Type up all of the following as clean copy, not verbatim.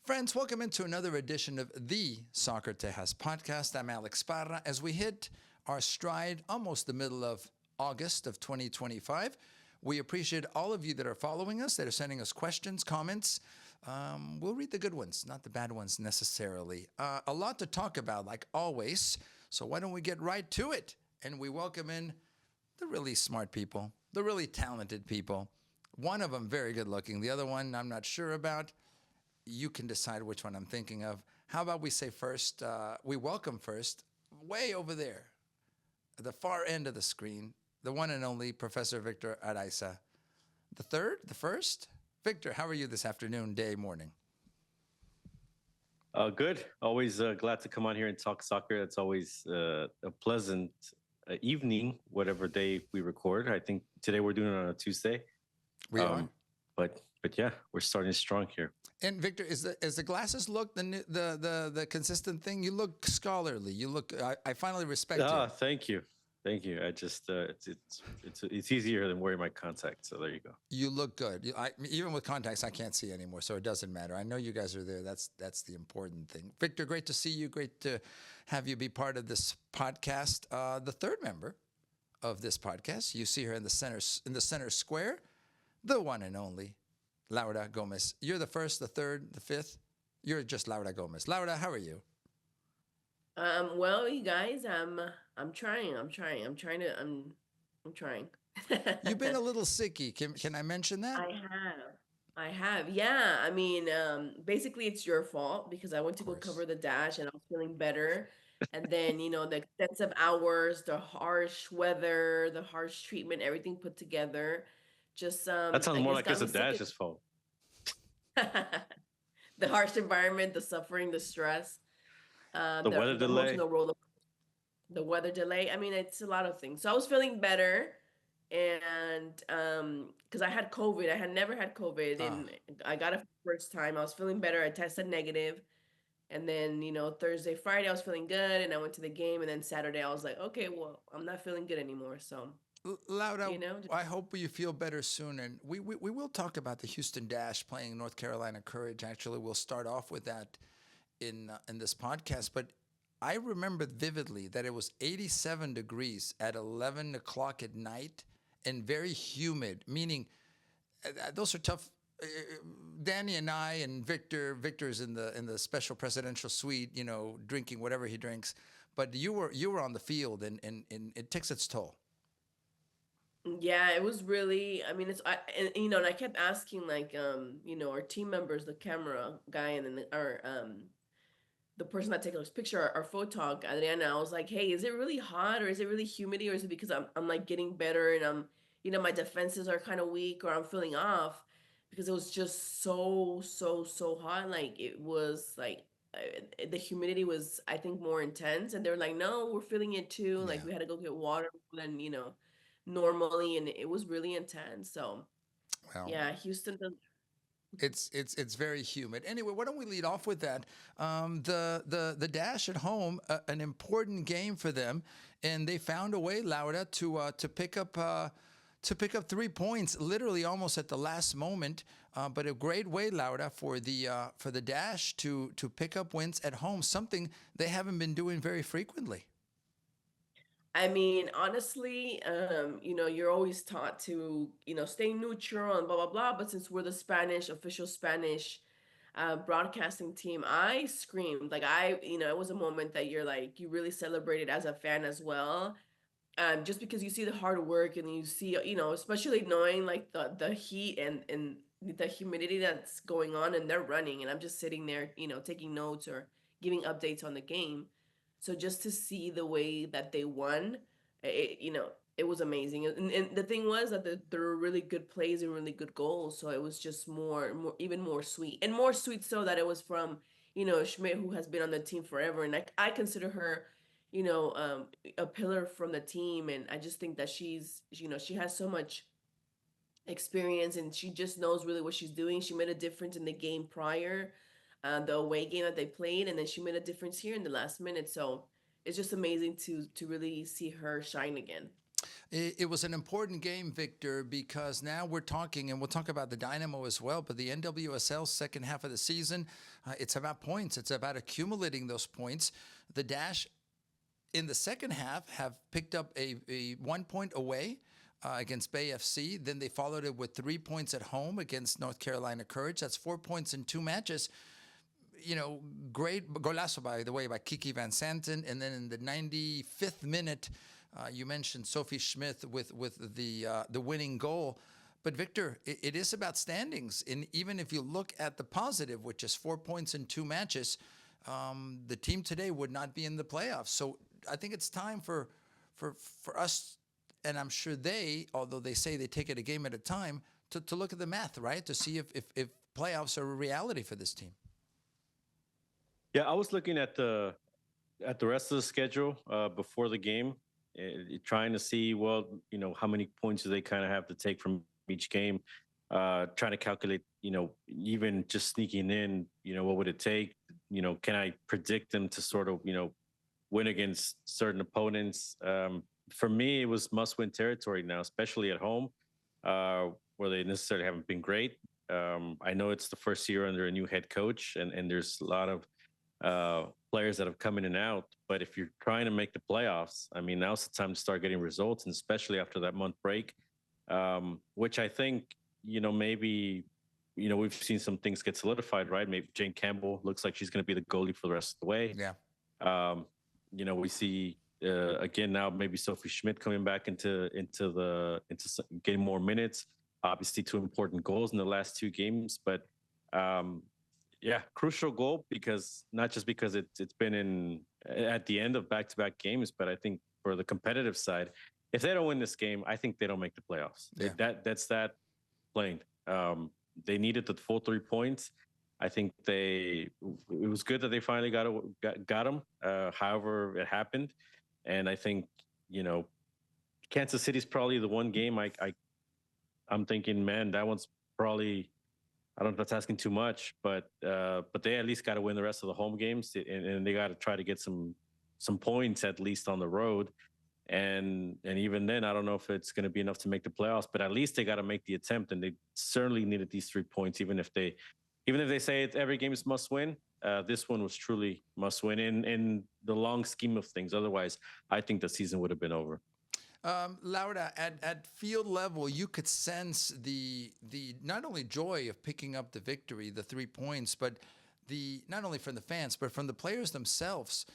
Friends, welcome into another edition of the Soccer Tejas Podcast. I'm Alex Parra. As we hit our stride, almost the middle of August of 2025, we appreciate all of you that are following us, that are sending us questions, comments. We'll read the good ones, not the bad ones necessarily. A lot to talk about, like always. So why don't we get right to it? And we welcome in the really smart people, the really talented people. One of them very good looking. The other one I'm not sure about. You can decide which one I'm thinking of. How about we say first, we welcome first, way over there, at the far end of the screen, the one and only Professor Victor Araiza. The first? Victor, how are you this afternoon, day, morning? Good. Always glad to come on here and talk soccer. It's always a pleasant evening, whatever day we record. I think today we're doing it on a Tuesday. We are. But yeah, we're starting strong here. And Victor, is the glasses look the consistent thing? You look scholarly. You look. I finally respect you. Thank you. I just it's easier than wearing my contacts. So there you go. You look good. Even with contacts, I can't see anymore, so it doesn't matter. I know you guys are there. That's the important thing. Victor, great to see you. Great to have you be part of this podcast. The third member of this podcast, you see her in the center square, the one and only Laura Gomez. You're the first, the third, the fifth. You're just Laura Gomez. Laura, how are you? Well, you guys, I'm trying. I'm trying. You've been a little sicky. Can I mention that? I have. Yeah. I mean, basically it's your fault because I went to go cover the dash and I was feeling better. And then, the extensive hours, the harsh weather, the harsh treatment, everything put together. Just that sounds I more guess like it's a dash's fault. The harsh environment, the suffering, the stress, the weather delay. The weather delay. I mean, it's a lot of things. So I was feeling better, and because I had COVID, I had never had COVID, and I got it for the first time. I was feeling better. I tested negative, and then Thursday, Friday, I was feeling good, and I went to the game, and then Saturday, I was like, okay, well, I'm not feeling good anymore, so. Laura, I hope you feel better soon. And we will talk about the Houston Dash playing North Carolina Courage. Actually, we'll start off with that in this podcast. But I remember vividly that it was 87 degrees at 11 o'clock at night and very humid, meaning those are tough. Danny and I and Victor's in the special presidential suite, drinking whatever he drinks. But you were on the field and it takes its toll. Yeah, it was really, I mean, and I kept asking our team members, the camera guy, and then the person that takes our picture, our photog, Adriana, I was like, hey, is it really hot or is it really humidity or is it because I'm like getting better and my defenses are kind of weak or I'm feeling off because it was just so hot. Like it was like the humidity was, I think, more intense. And they were like, no, we're feeling it too. Yeah. Like we had to go get water and, normally, and it was really intense. So yeah, Houston does. It's very humid. Anyway, why don't we lead off with that? The Dash at home, an important game for them, and they found a way, Laura, to pick up 3 points, literally almost at the last moment. But a great way, Laura, for the Dash to pick up wins at home, something they haven't been doing very frequently. I mean, honestly, you're always taught to, stay neutral and blah, blah, blah. But since we're the official Spanish broadcasting team, I screamed. Like it was a moment that you're like, you really celebrated as a fan as well. Just because you see the hard work and you see, especially knowing like the heat and the humidity that's going on and they're running. And I'm just sitting there, taking notes or giving updates on the game. So just to see the way that they won, it was amazing. And the thing was that there were really good plays and really good goals. So it was just even more sweet. And more sweet so that it was from, Schmidt, who has been on the team forever. And I consider her, a pillar from the team. And I just think that she has so much experience and she just knows really what she's doing. She made a difference in the game prior, the away game that they played, and then she made a difference here in the last minute. So it's just amazing to really see her shine again. It was an important game, Victor, because now we're talking, and we'll talk about the Dynamo as well, but the NWSL second half of the season, it's about points. It's about accumulating those points. The Dash in the second half have picked up a 1 point away against Bay FC. Then they followed it with 3 points at home against North Carolina Courage. That's 4 points in 2 matches. Great golazo, by the way, by Kiki Van Santen. And then in the 95th minute, you mentioned Sophie Schmidt with the winning goal. But Victor, it is about standings. And even if you look at the positive, which is 4 points in 2 matches, the team today would not be in the playoffs. So I think it's time for us, and I'm sure although they say they take it a game at a time, to look at the math, right? To see if playoffs are a reality for this team. Yeah, I was looking at the rest of the schedule before the game, trying to see, how many points do they kind of have to take from each game, trying to calculate, even just sneaking in, what would it take? Can I predict them to sort of, win against certain opponents? For me, it was must-win territory now, especially at home, where they necessarily haven't been great. I know it's the first year under a new head coach, and there's a lot of players that have come in and out. But if you're trying to make the playoffs, I mean, now's the time to start getting results, and especially after that month break, which I think, maybe, we've seen some things get solidified, right? Maybe Jane Campbell looks like she's going to be the goalie for the rest of the way. Yeah. We see again now maybe Sophie Schmidt coming back into getting more minutes. Obviously, 2 important goals in the last 2 games, but crucial goal, because not just because it's been at the end of back-to-back games, but I think for the competitive side, if they don't win this game, I think they don't make the playoffs. Yeah. That's that plain. They needed the full 3 points. I think it was good that they finally got them. However, it happened, and I think Kansas City's probably the one game I'm thinking, man, that one's probably, I don't know if that's asking too much, but they at least got to win the rest of the home games, and they got to try to get some points at least on the road. And even then, I don't know if it's going to be enough to make the playoffs, but at least they got to make the attempt, and they certainly needed these 3 points, even if they say every game is must win. This one was truly must win in the long scheme of things. Otherwise, I think the season would have been over. Laura, at field level, you could sense the not only joy of picking up the victory, the 3 points, but not only from the fans, but from the players themselves,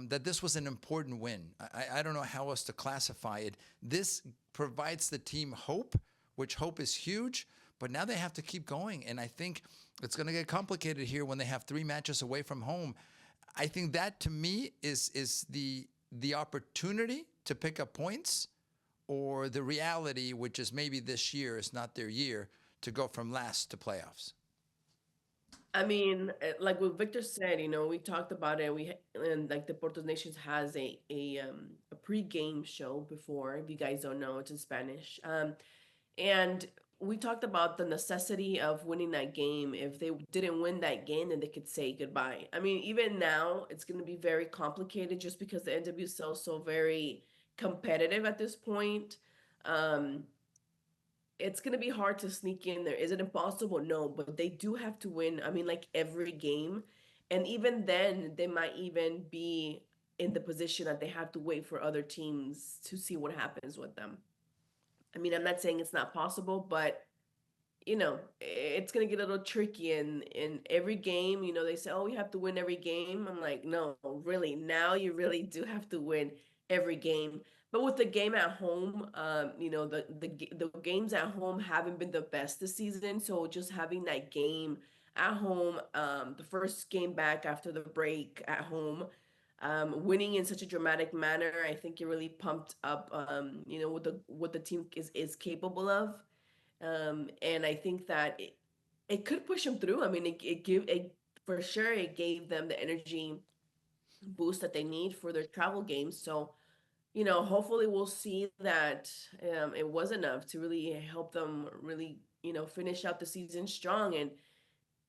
that this was an important win. I don't know how else to classify it. This provides the team hope, which hope is huge, but now they have to keep going. And I think it's going to get complicated here when they have 3 matches away from home. I think that, to me, is the opportunity to pick up points, or the reality, which is maybe this year is not their year, to go from last to playoffs. I mean, like what Victor said, we talked about it. And like Deportes Nations has a pre-game show before. If you guys don't know, it's in Spanish. And we talked about the necessity of winning that game. If they didn't win that game, then they could say goodbye. I mean, even now, it's going to be very complicated just because the NWSL is so very competitive at this point. It's going to be hard to sneak in there. Is it impossible? No, but they do have to win. I mean, like every game. And even then, they might even be in the position that they have to wait for other teams to see what happens with them. I mean, I'm not saying it's not possible, but it's going to get a little tricky in every game. They say, oh, we have to win every game. I'm like, no, really, now you really do have to win every game. But with the game at home, the games at home haven't been the best this season. So just having that game at home, the first game back after the break at home, winning in such a dramatic manner, I think it really pumped up, what the team is capable of. And I think that it could push them through. I mean, for sure, it gave them the energy boost that they need for their travel games. So, hopefully we'll see that it was enough to really help them really, finish out the season strong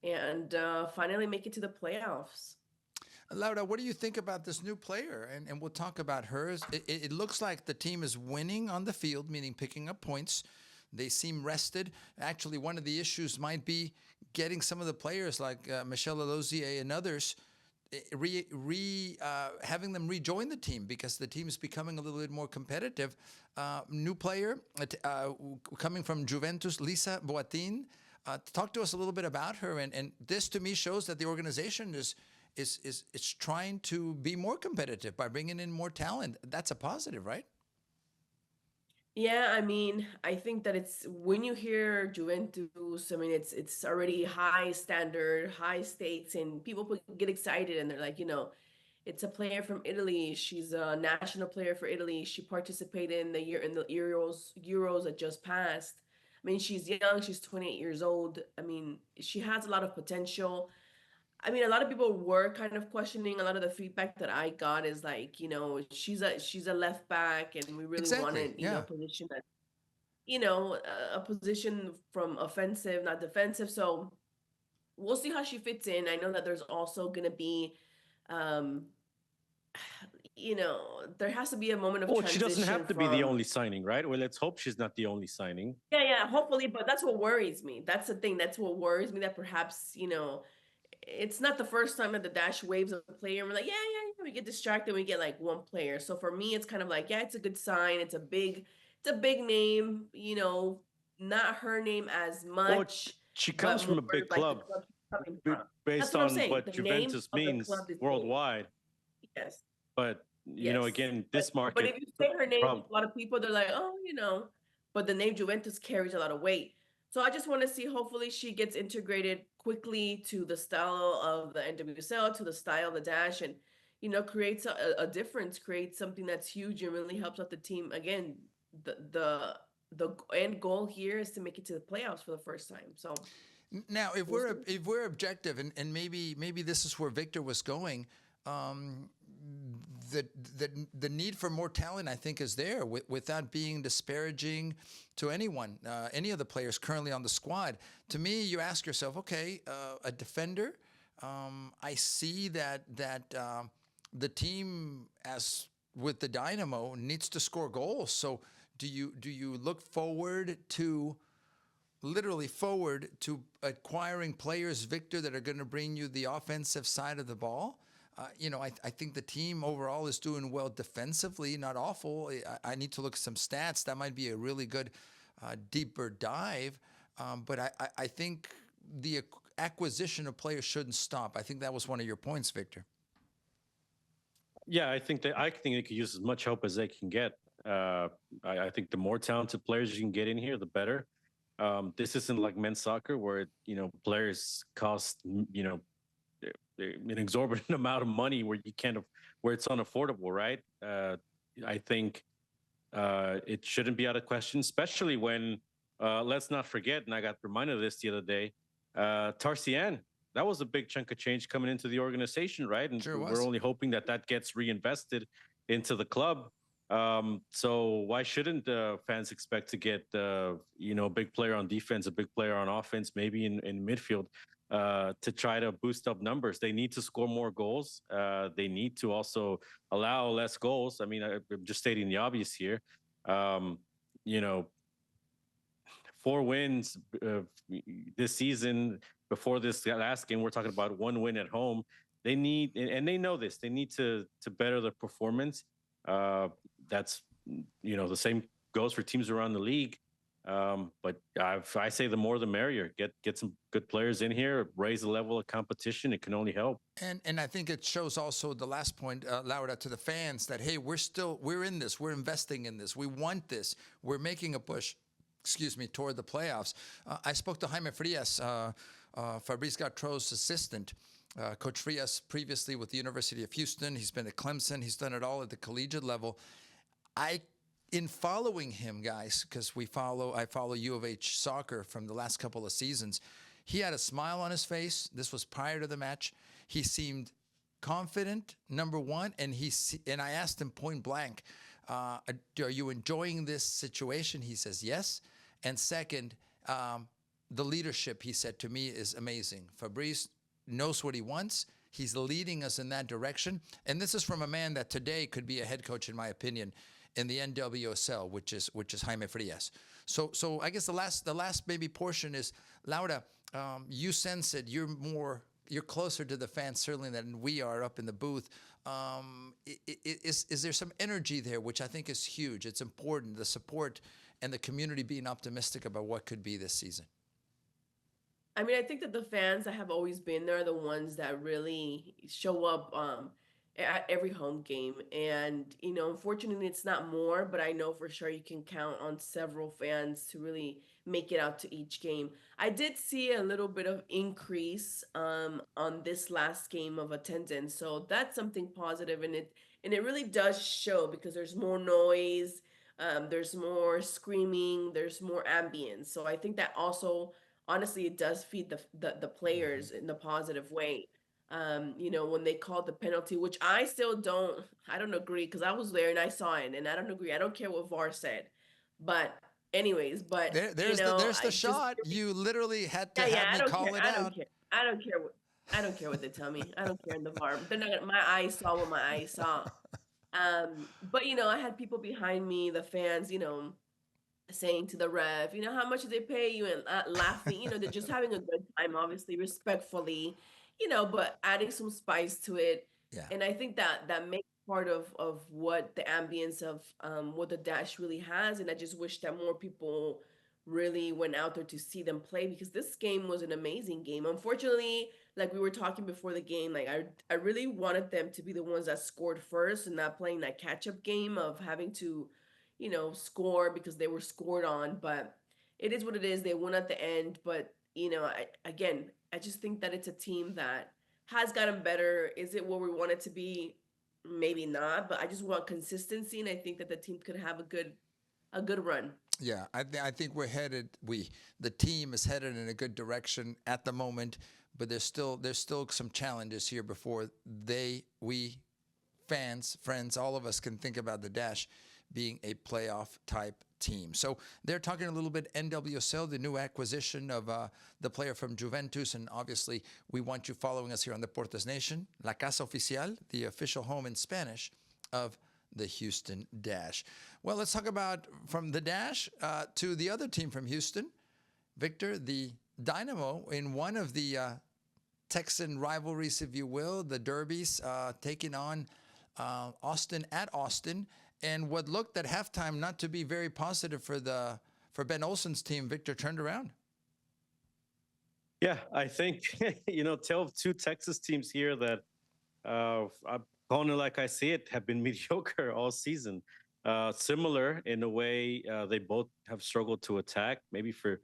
and finally make it to the playoffs. Laura, what do you think about this new player? And we'll talk about hers. It looks like the team is winning on the field, meaning picking up points. They seem rested. Actually, one of the issues might be getting some of the players like Michelle Alozier and others, having them rejoin the team because the team is becoming a little bit more competitive. New player coming from Juventus, Lisa Boatin. Talk to us a little bit about her. And this, to me, shows that the organization is trying to be more competitive by bringing in more talent. That's a positive, right? Yeah, I mean, I think that it's when you hear Juventus, I mean, it's already high standard, high stakes, and people get excited and they're like, it's a player from Italy. She's a national player for Italy. She participated in the Euros that just passed. I mean, she's young. She's 28 years old. I mean, she has a lot of potential. I mean, a lot of people were kind of questioning. A lot of the feedback that I got is like, she's a left back, and we really Exactly. wanted, Yeah. a position that, a position from offensive, not defensive. So we'll see how she fits in. I know that there's also gonna be, um, there has to be a moment of Well, she doesn't transition have to be the from. only signing, right? Well, let's hope she's not the only signing. Yeah, yeah, hopefully, but that's what worries me. That's the thing. That's what worries me, that perhaps, it's not the first time that the Dash waves a player and we're like, yeah, yeah, yeah, we get distracted, we get like one player. So for me, it's kind of like, yeah, it's a good sign. It's a big name, not her name as Well, much, she but comes more from a big like the club club she's coming b- from. That's based what I'm on saying. what The name Juventus of the club means is big. worldwide. Yes. But, Yes. again, But this but market, if you say her name, prob- a lot of people they're like, oh, but the name Juventus carries a lot of weight. So I just want to see. Hopefully, she gets integrated quickly to the style of the NWSL, to the style of the Dash, and creates a difference, creates something that's huge and really helps out the team. Again, the end goal here is to make it to the playoffs for the first time. So Now, if we'll see. we're objective, and maybe this is where Victor was going, um, the need for more talent, I think, is there without being disparaging to anyone, any of the players currently on the squad. To me, you ask yourself, okay, a defender. I see that the team, as with the Dynamo, needs to score goals. So do you look forward to? Literally forward to acquiring players, Victor, that are going to bring you the offensive side of the ball. I think the team overall is doing well defensively, not awful. I need to look at some stats. That might be a really good deeper dive. But I think the acquisition of players shouldn't stop. I think that was one of your points, Victor. yeah, I think they could use as much help as they can get. I think the more talented players you can get in here, the better. This isn't like men's soccer where players cost an exorbitant amount of money where where it's unaffordable, right? I think it shouldn't be out of question, especially when let's not forget, and I got reminded of this the other day, Tarcian. That was a big chunk of change coming into the organization, right? And Sure was. we're only hoping that gets reinvested into the club. So why shouldn't fans expect to get a big player on defense, a big player on offense, maybe in midfield, to try to boost up numbers? They need to score more goals. They need to also allow less goals. I mean, I'm just stating the obvious here. You know, 4 wins this season. Before this last game, we're talking about 1 win at home. They need, and they know this. They need to better their performance. That's the same goes for teams around the league. But I say the more the merrier. Get some good players in here, raise the level of competition. It can only help. And I think it shows also the last point, Laura, to the fans that, hey, we're in this, we're investing in this, we want this, we're making a push, toward the playoffs. I spoke to Jaime Frias, Fabrice Gautreau's assistant. Coach Frias previously with the University of Houston. He's been at Clemson. He's done it all at the collegiate level. In following him, guys, because I follow U of H soccer from the last couple of seasons, he had a smile on his face. This was prior to the match. He seemed confident, number one, and I asked him point blank, are you enjoying this situation? He says yes. And second, the leadership, he said to me, is amazing. Fabrice knows what he wants. He's leading us in that direction. And this is from a man that today could be a head coach, in my opinion, in the NWSL, which is Jaime Frias. So I guess the last maybe portion is, Laura, you sense it. You're closer to the fans certainly than we are up in the booth. Is there some energy there, which I think is huge? It's important, the support and the community being optimistic about what could be this season. I mean, I think that the fans that have always been there are the ones that really show up at every home game. And, unfortunately, it's not more, but I know for sure you can count on several fans to really make it out to each game. I did see a little bit of increase on this last game of attendance. So that's something positive, and it really does show because there's more noise, there's more screaming, there's more ambience. So I think that also honestly it does feed the players in the positive way. When they called the penalty, which I don't agree because I was there and I saw it, and I don't agree. I don't care what VAR said, but anyways, There's the I just shot. You literally had to yeah, yeah, have I me don't call care. it I don't out. care. I don't care what they tell me. I don't care in the VAR. They're not gonna, my eyes saw what my eyes saw. But I had people behind me, the fans, saying to the ref, how much did they pay you, and laughing. They're just having a good time, obviously, respectfully, but adding some spice to it. Yeah. And I think that makes part of what the ambience of what the Dash really has. And I just wish that more people really went out there to see them play because this game was an amazing game. Unfortunately, like we were talking before the game, like I really wanted them to be the ones that scored first and not playing that catch up game of having to score because they were scored on. But it is what it is. They won at the end. But, I just think that it's a team that has gotten better. Is it where we want it to be? Maybe not. But I just want consistency. And I think that the team could have a good run. Yeah, I think we're headed. The team is headed in a good direction at the moment, but there's still some challenges here before we fans, friends, all of us can think about the Dash being a playoff type team. So they're talking a little bit NWSL, the new acquisition of the player from Juventus, and obviously we want you following us here on the Portes Nation, La Casa Oficial, the official home in Spanish of the Houston Dash. Well, let's talk about from the Dash to the other team from Houston, Victor, the Dynamo, in one of the Texan rivalries, if you will, the derbies, taking on Austin at Austin, and what looked at halftime not to be very positive for Ben Olsen's team. Victor turned around. Yeah, I think tell of two Texas teams here that I'm calling it like I see it, have been mediocre all season. Similar in a way, they both have struggled to attack, maybe for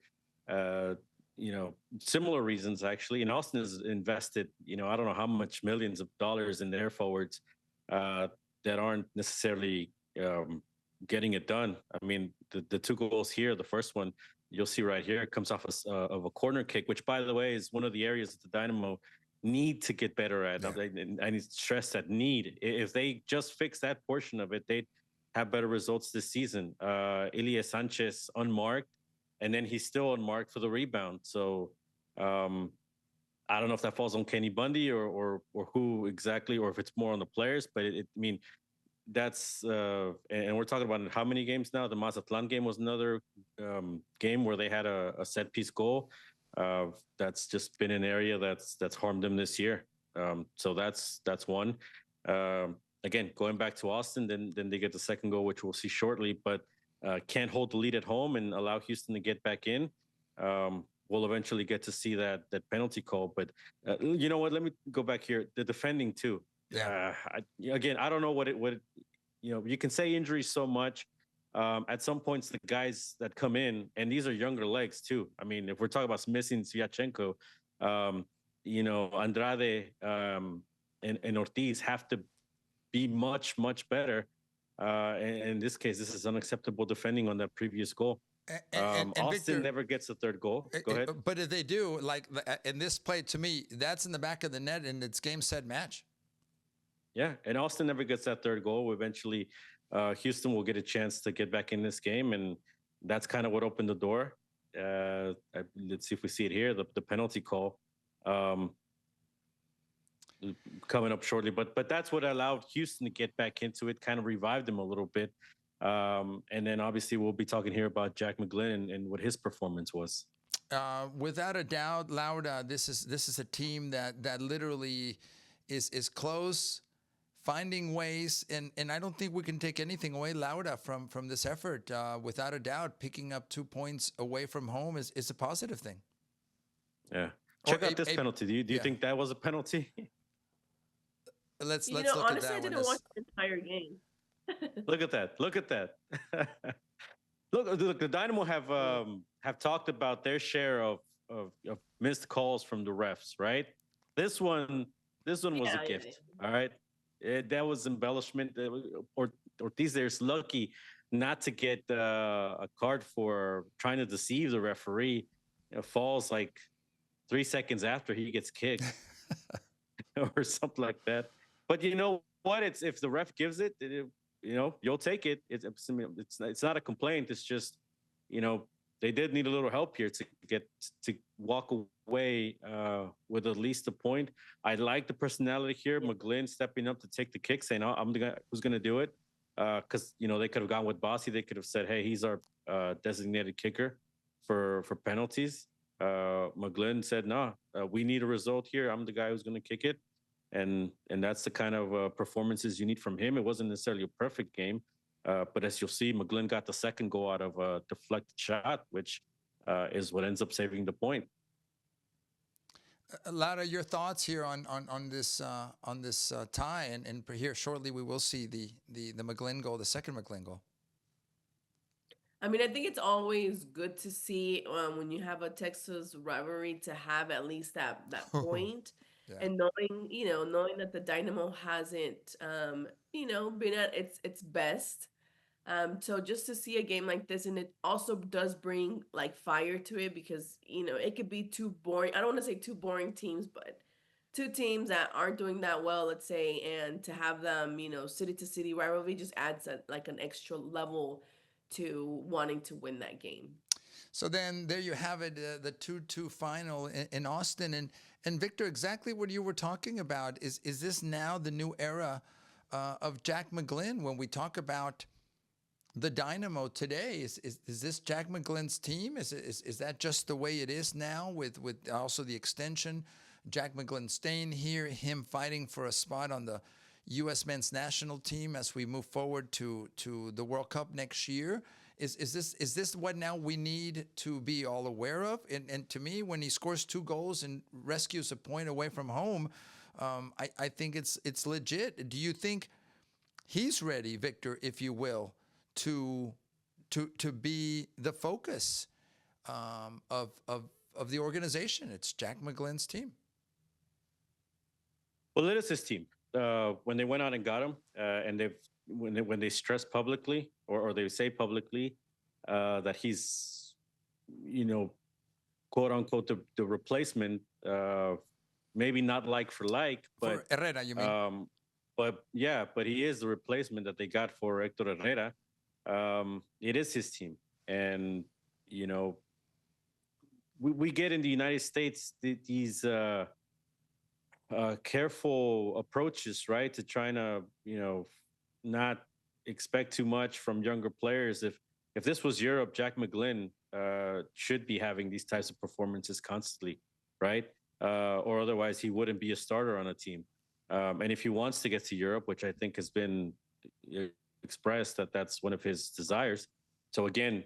similar reasons actually. And Austin has invested, I don't know how much millions of dollars in their forwards that aren't necessarily getting it done. I mean, the two goals here, the first one you'll see right here, it comes off of a corner kick, which by the way is one of the areas that the Dynamo need to get better at. Yeah. I need to stress that need. If they just fix that portion of it, they'd have better results this season. Ilya Sanchez unmarked, and then he's still unmarked for the rebound. So I don't know if that falls on Kenny Bundy or who exactly, or if it's more on the players. But that's and we're talking about how many games now. The Mazatlan game was another game where they had a set piece goal. That's just been an area that's harmed them this year. So that's one. Again, going back to Austin, then they get the second goal, which we'll see shortly, but can't hold the lead at home and allow Houston to get back in. We'll eventually get to see that penalty call. But you know what? Let me go back here. The defending too. Yeah. I don't know what you can say injuries so much. At some points, the guys that come in, and these are younger legs too. I mean, if we're talking about missing Sviatchenko, Andrade and Ortiz have to be much, much better. And in this case, this is unacceptable defending on that previous goal. And Austin Victor, never gets the third goal. Go ahead. But if they do, like in this play, to me, that's in the back of the net, and it's game, set, match. Yeah, and Austin never gets that third goal. Eventually, Houston will get a chance to get back in this game, and that's kind of what opened the door. Let's see if we see it here, the penalty call. coming up shortly. But that's what allowed Houston to get back into it, kind of revived them a little bit. And then obviously we'll be talking here about Jack McGlynn and what his performance was. Without a doubt, Laura, this is a team that literally is close, finding ways, and I don't think we can take anything away, Laura, from this effort. Without a doubt, picking up 2 points away from home is a positive thing. Yeah. Check out this penalty. Do you think that was a penalty? Let's look honestly, at that I didn't watch the entire game. Look at that. Look, the Dynamo have talked about their share of missed calls from the refs, right? This one was a gift. All right. That was embellishment. Ortiz there's lucky not to get a card for trying to deceive the referee. It falls like 3 seconds after he gets kicked or something like that. But you know what? It's if the ref gives it, you'll take it. It's not a complaint. It's just, they did need a little help here to walk away with at least a point. I like the personality here. McGlynn stepping up to take the kick, saying, I'm the guy who's going to do it. Because, they could have gone with Bossy. They could have said, hey, he's our designated kicker for penalties. McGlynn said, no, we need a result here. I'm the guy who's going to kick it. And that's the kind of performances you need from him. It wasn't necessarily a perfect game. But as you'll see, McGlynn got the second goal out of a deflected shot, which is what ends up saving the point. Lara, your thoughts here on this tie, and here shortly we will see the McGlynn goal, the second McGlynn goal. I mean, I think it's always good to see when you have a Texas rivalry to have at least that point. Yeah. And knowing that the Dynamo hasn't, been at its best. So just to see a game like this, and it also does bring like fire to it because, it could be too boring. I don't want to say two boring teams, but two teams that aren't doing that well, let's say, and to have them, city to city rivalry just adds like an extra level to wanting to win that game. So then there you have it, the 2-2 final in Austin. And Victor, exactly what you were talking about, is this now the new era of Jack McGlynn? When we talk about the Dynamo today, is this Jack McGlynn's team? Is that just the way it is now with also the extension? Jack McGlynn staying here, him fighting for a spot on the U.S. men's national team as we move forward to the World Cup next year. Is this what now we need to be all aware of? And to me, when he scores 2 goals and rescues a point away from home, I think it's legit. Do you think he's ready, Victor, if you will, to be the focus of the organization? It's Jack McGlynn's team. Well, it is his team. When they went out and got him, and when they stress publicly or they say publicly that he's, quote unquote, the replacement, maybe not like for like, but for Herrera, you mean? But he is the replacement that they got for Hector Herrera. It is his team, and we get in the United States these careful approaches, right, to trying to not expect too much from younger players. If this was Europe, Jack McGlynn should be having these types of performances constantly, right? Or otherwise he wouldn't be a starter on a team. And if he wants to get to Europe, which I think has been expressed that's one of his desires. So again,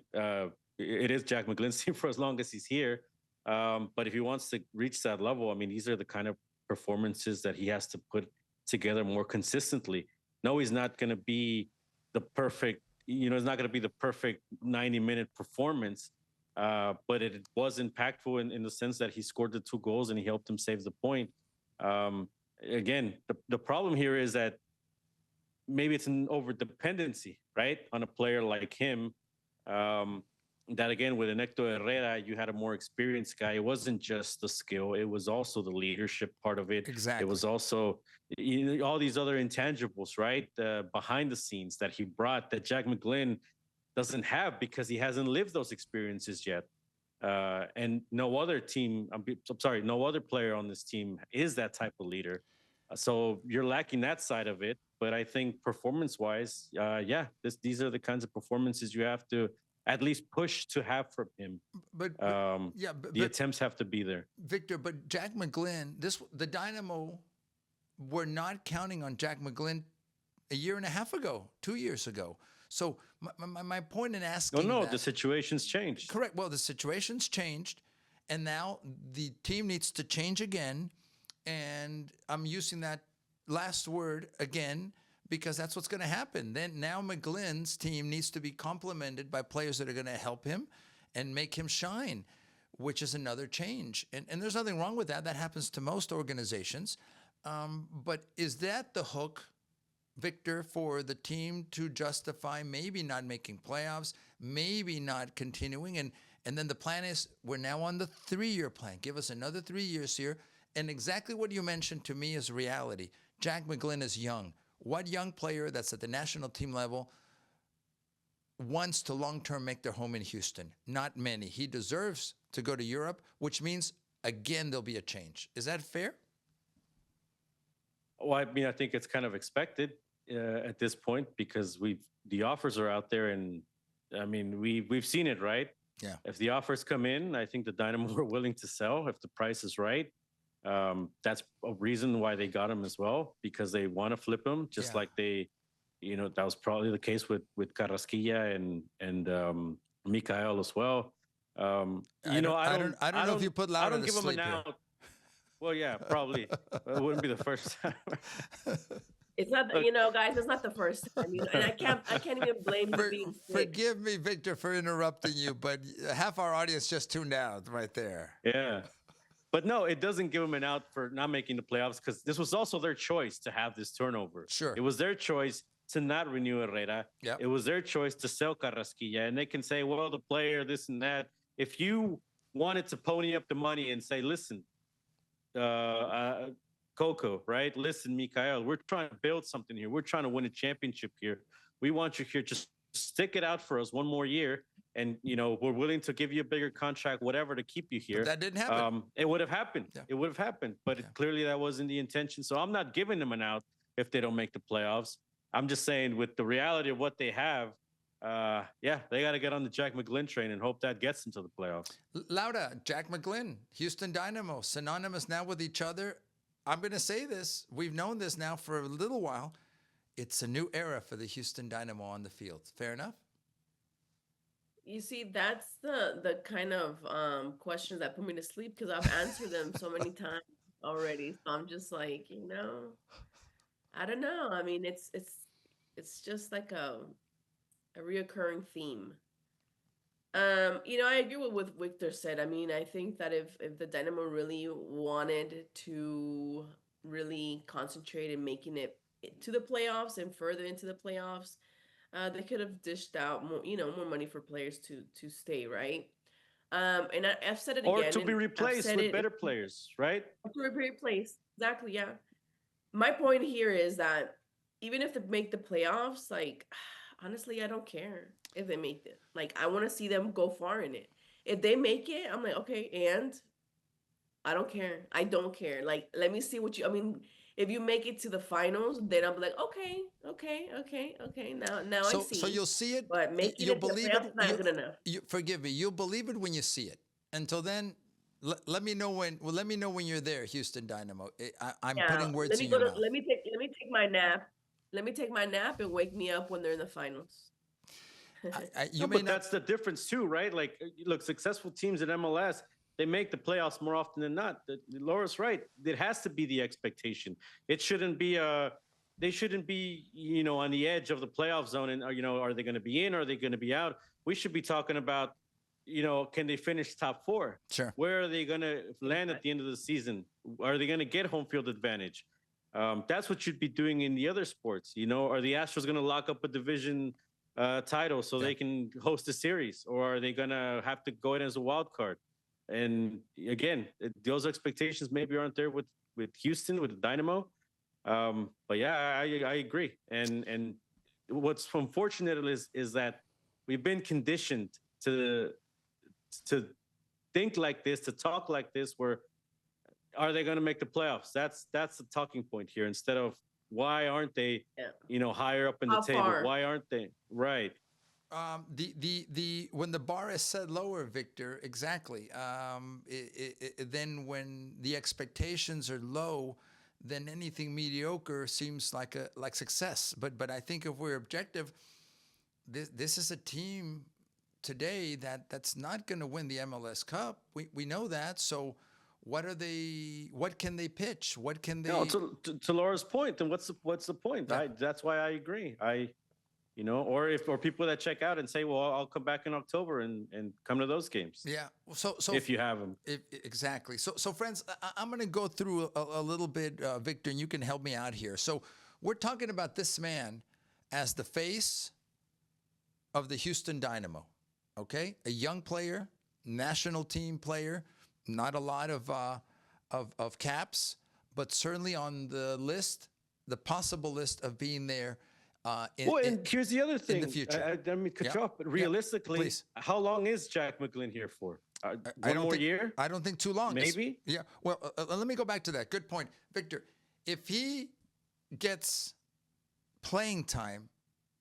it is Jack McGlynn's team for as long as he's here. But if he wants to reach that level, I mean, these are the kind of performances that he has to put together more consistently. No, he's not going to be the perfect, it's not going to be the perfect 90-minute performance, but it was impactful in the sense that he scored the 2 goals and he helped him save the point. Again, the problem here is that maybe it's an over-dependency, right, on a player like him. That again, with Hector Herrera, you had a more experienced guy. It wasn't just the skill; it was also the leadership part of it. Exactly. It was also all these other intangibles, right, behind the scenes that he brought that Jack McGlynn doesn't have because he hasn't lived those experiences yet. And no other player on this team is that type of leader. So you're lacking that side of it. But I think performance-wise, these are the kinds of performances you have to at least push to have from him. The attempts have to be there. Victor, but Jack McGlynn, the Dynamo were not counting on Jack McGlynn a year and a half ago, 2 years ago. So my point in asking the situation's changed. Correct. Well, the situation's changed, and now the team needs to change again. And I'm using that last word again because that's what's going to happen. Then now McGlynn's team needs to be complemented by players that are going to help him and make him shine, which is another change. And there's nothing wrong with that. That happens to most organizations. But is that the hook, Victor, for the team to justify maybe not making playoffs, maybe not continuing? And then the plan is we're now on the 3-year plan. Give us another 3 years here. And exactly what you mentioned to me is reality. Jack McGlynn is young. What young player that's at the national team level wants to long-term make their home in Houston? Not many. He deserves to go to Europe, which means, again, there'll be a change. Is that fair? Well, I mean, I think it's kind of expected at this point because the offers are out there, and I mean, we've seen it, right? Yeah. If the offers come in, I think the Dynamo are willing to sell if the price is right. That's a reason why they got him as well, because they want to flip him, just like they, that was probably the case with Carrasquilla and Mikael as well. I don't know if you put Laura to sleep here. Out. Well, yeah, probably. It wouldn't be the first time. It's not, guys, it's not the first time. And I can't even blame you being sick. Forgive me, Victor, for interrupting you, but half our audience just tuned out right there. Yeah. But no, it doesn't give them an out for not making the playoffs because this was also their choice to have this turnover. Sure. It was their choice to not renew Herrera. Yep. It was their choice to sell Carrasquilla. And they can say, well, the player, this and that. If you wanted to pony up the money and say, listen, Coco, right? Listen, Mikael, we're trying to build something here. We're trying to win a championship here. We want you here. Just stick it out for us one more year. And, we're willing to give you a bigger contract, whatever, to keep you here. But that didn't happen. It would have happened. Yeah. It would have happened. But clearly that wasn't the intention. So I'm not giving them an out if they don't make the playoffs. I'm just saying with the reality of what they have, they got to get on the Jack McGlynn train and hope that gets them to the playoffs. Laura, Jack McGlynn, Houston Dynamo, synonymous now with each other. I'm going to say this. We've known this now for a little while. It's a new era for the Houston Dynamo on the field. Fair enough? You see, that's the kind of questions that put me to sleep because I've answered them so many times already. So I'm just like, I don't know. I mean, it's just like a reoccurring theme. I agree with what Victor said. I mean, I think that if the Dynamo really wanted to really concentrate in making it to the playoffs and further into the playoffs, they could have dished out more, more money for players to stay, right? And I've said it again. Or to be replaced with better players, right? To be replaced, exactly, yeah. My point here is that even if they make the playoffs, like, honestly, I don't care if they make it. Like, I want to see them go far in it. If they make it, I'm like, okay, and I don't care. I don't care. Like, let me see I mean, if you make it to the finals, then I'll be like, okay. Now I see. So you'll see it. But making you'll it to the believe playoffs it. is not good enough. Forgive me. You'll believe it when you see it. Until then, let me know when. Well, let me know when you're there, Houston Dynamo. I'm putting words in your mouth. Let me take my nap. Let me take my nap and wake me up when they're in the finals. But that's the difference too, right? Like, look, successful teams in MLS, they make the playoffs more often than not. Laura's right. It has to be the expectation. It shouldn't be they shouldn't be, on the edge of the playoff zone and, are they going to be in? Or are they going to be out? We should be talking about, can they finish top 4? Sure. Where are they going to land at the end of the season? Are they going to get home field advantage? That's what you'd be doing in the other sports. Are the Astros going to lock up a division title so they can host a series? Or are they going to have to go in as a wild card? And again, those expectations maybe aren't there with Houston, with the Dynamo. But yeah, I agree. And what's unfortunate is that we've been conditioned to think like this, to talk like this, where are they going to make the playoffs? That's the talking point here. Instead of why aren't they, Yeah. higher up in the How table? far? Why aren't they? Right. The when the bar is set lower, Victor, exactly. Then when the expectations are low, then anything mediocre seems like success. But I think if we're objective, this is a team today that's not going to win the MLS Cup. We know that. So what can they pitch? What can they? No, to Laura's point, then what's the point? Yeah. That's why I agree. Or people that check out and say, well, I'll come back in October and come to those games. Yeah. So if you have them. Exactly. So friends, I'm going to go through a little bit, Victor, and you can help me out here. So we're talking about this man as the face of the Houston Dynamo. Okay, a young player, national team player, not a lot of caps, but certainly on the list, the possible list of being there. And here's the other thing. In the future. I don't mean to cut you off, but realistically, how long is Jack McGlynn here for? One more year? I don't think too long. Maybe? Yeah. Well, let me go back to that. Good point. Victor, if he gets playing time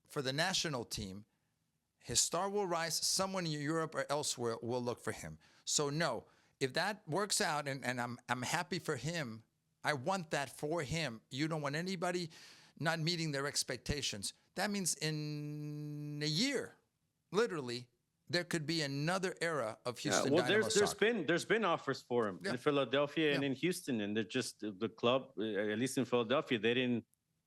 for the national team, his star will rise. Someone in Europe or elsewhere will look for him. So no, if that works out, and I'm happy for him, I want that for him. You don't want anybody not meeting their expectations. That means in a year, literally, there could be another era of Houston Dynamo soccer. There's been offers for him in Philadelphia and in Houston, and they're just the club, at least in Philadelphia,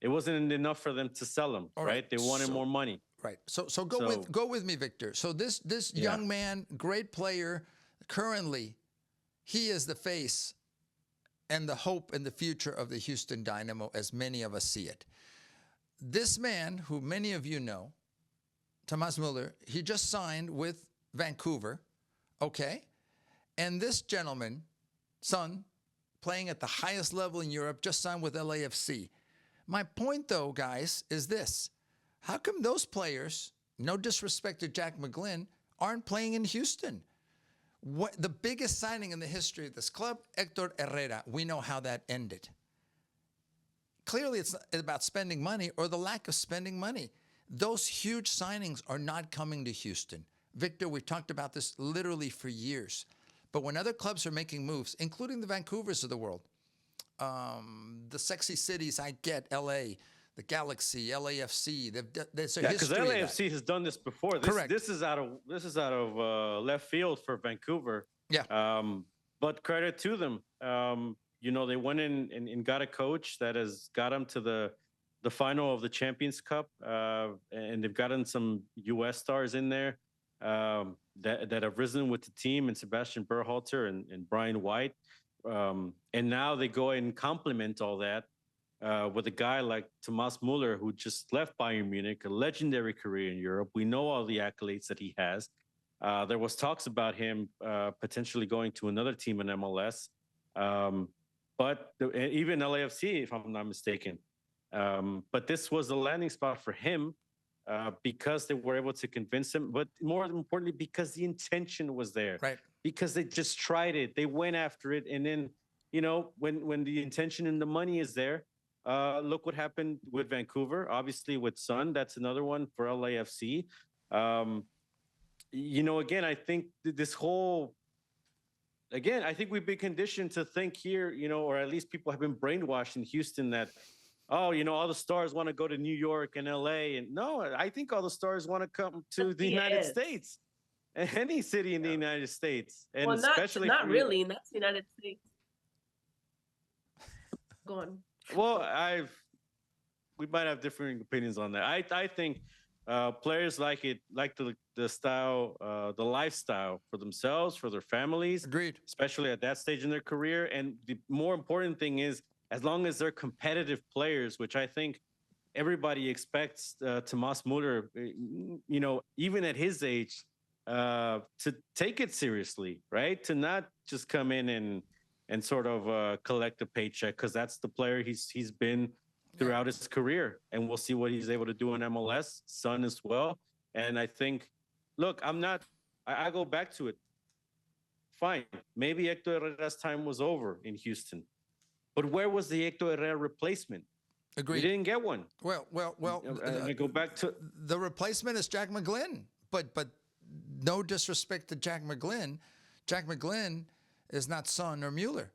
it wasn't enough for them to sell him, right? They wanted more money. Right. So go with me, Victor. So this young man, great player, currently, he is the face and the hope and the future of the Houston Dynamo, as many of us see it. This man, who many of you know, Thomas Muller, he just signed with Vancouver, okay? And this gentleman, Son, playing at the highest level in Europe, just signed with LAFC. My point, though, guys, is this. How come those players, no disrespect to Jack McGlynn, aren't playing in Houston? What the biggest signing in the history of this club, Hector Herrera, we know how that ended. Clearly, it's about spending money or the lack of spending money. Those huge signings are not coming to Houston. Victor, we've talked about this literally for years. But when other clubs are making moves, including the Vancouvers of the world, the sexy cities, I get, LA, the Galaxy, LAFC. There's a history. Because LAFC has done this before. Correct. This is out of left field for Vancouver. Yeah. But credit to them. They went in and got a coach that has got them to the final of the Champions Cup, and they've gotten some U.S. stars in there that have risen with the team, and Sebastian Berhalter and Brian White. And now they go and complement all that with a guy like Thomas Muller, who just left Bayern Munich, a legendary career in Europe. We know all the accolades that he has. There was talks about him potentially going to another team in MLS, but even LAFC, if I'm not mistaken. But this was a landing spot for him because they were able to convince him, but more importantly, because the intention was there. Right. Because they just tried it. They went after it. And then, when the intention and the money is there, look what happened with Vancouver. Obviously, with Son, that's another one for LAFC. Again, I think I think we've been conditioned to think here, or at least people have been brainwashed in Houston that, all the stars want to go to New York and LA. And no, I think all the stars want to come to the United States. Any city in the United States, and especially not really, not the United States. Go on. Well, we might have differing opinions on that. I think players like the style, the lifestyle for themselves, for their families. Agreed. Especially at that stage in their career. And the more important thing is, as long as they're competitive players, which I think everybody expects Thomas Muller, even at his age, to take it seriously, right? To not just come in and sort of collect a paycheck, because that's the player he's been throughout his career. And we'll see what he's able to do in MLS, Son as well. And I think, look, I go back to it. fine. Maybe Hector Herrera's time was over in Houston. But where was the Hector Herrera replacement? Agreed. We didn't get one. Well. And I go back to the replacement is Jack McGlynn, but no disrespect to Jack McGlynn. Jack McGlynn is not Son or Muller.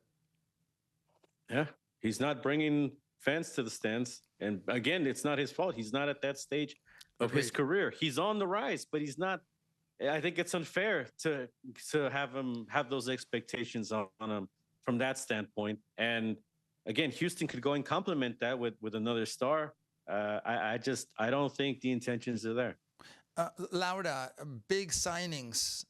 Yeah, he's not bringing fans to the stands. And again, it's not his fault. He's not at that stage of his career. He's on the rise, but he's not. I think it's unfair to have him have those expectations on him from that standpoint. And again, Houston could go and complement that with another star. I don't think the intentions are there. Laura, big signings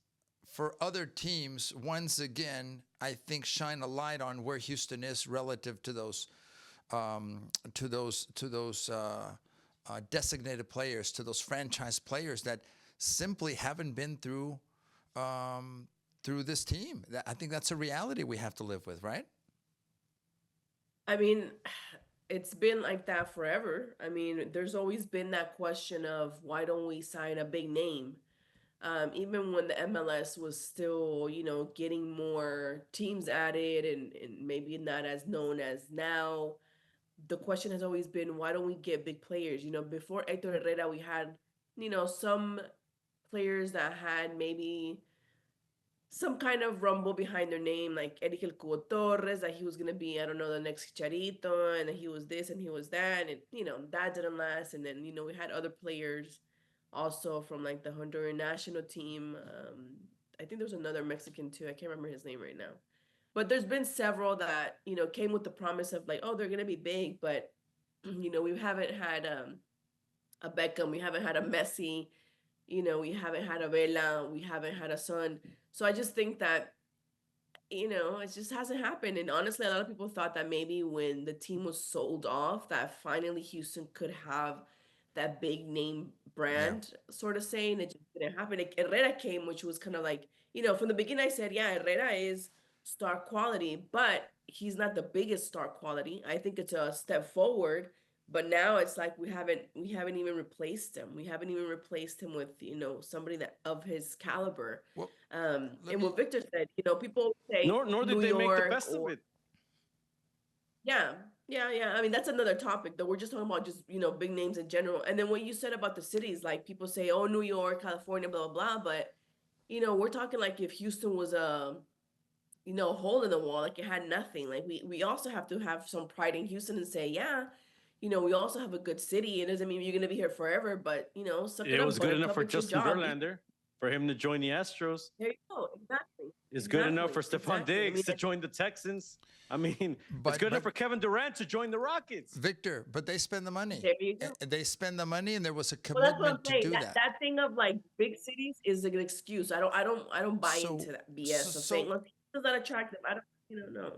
for other teams once again, I think, shine a light on where Houston is relative to those designated players, to those franchise players that simply haven't been through this team. I think that's a reality we have to live with, right? I mean, it's been like that forever. I mean, there's always been that question of why don't we sign a big name? Even when the MLS was still, getting more teams added and maybe not as known as now, the question has always been, why don't we get big players? Before Hector Herrera, we had, some players that had maybe some kind of rumble behind their name, like Eric El Cubo Torres, that he was going to be, I don't know, the next Chicharito, and he was this and he was that, and, that didn't last. And then, we had other players also from, like, the Honduran national team. I think there was another Mexican, too. I can't remember his name right now. But there's been several that, came with the promise of, like, oh, they're going to be big, but, we haven't had a Beckham, we haven't had a Messi, we haven't had a Vela, we haven't had a Son. So I just think that, it just hasn't happened. And honestly, a lot of people thought that maybe when the team was sold off, that finally Houston could have that big name brand sort of saying. It just didn't happen. Like, Herrera came, which was kind of like, from the beginning I said, yeah, Herrera is star quality, but he's not the biggest star quality. I think it's a step forward. But now it's like we haven't even replaced him. We haven't even replaced him with, somebody that of his caliber. Well, and what Victor said, people say Nor did New they make the York best of it. Yeah. I mean, that's another topic, though. We're just talking about just, big names in general. And then what you said about the cities, like people say, oh, New York, California, blah, blah, blah. But, we're talking like if Houston was a hole in the wall, like it had nothing. Like we also have to have some pride in Houston and say, yeah, we also have a good city. It doesn't mean you're going to be here forever, but, suck it It up, was good enough buttercup, for it's your Justin job. Verlander for him to join the Astros. There you go. Exactly. It's good enough for Exactly. Stephon Exactly. I Diggs mean, to join the Texans. I mean, But- it's good enough but- for Kevin Durant to join the Rockets. Victor, but they spend the money. there you go. They spend the money, and there was a Well, that's what I'm commitment to saying. do That, that thing of like big cities is an excuse. I don't buy So- into that BS of so- saying, well, it's not attractive. I don't, no.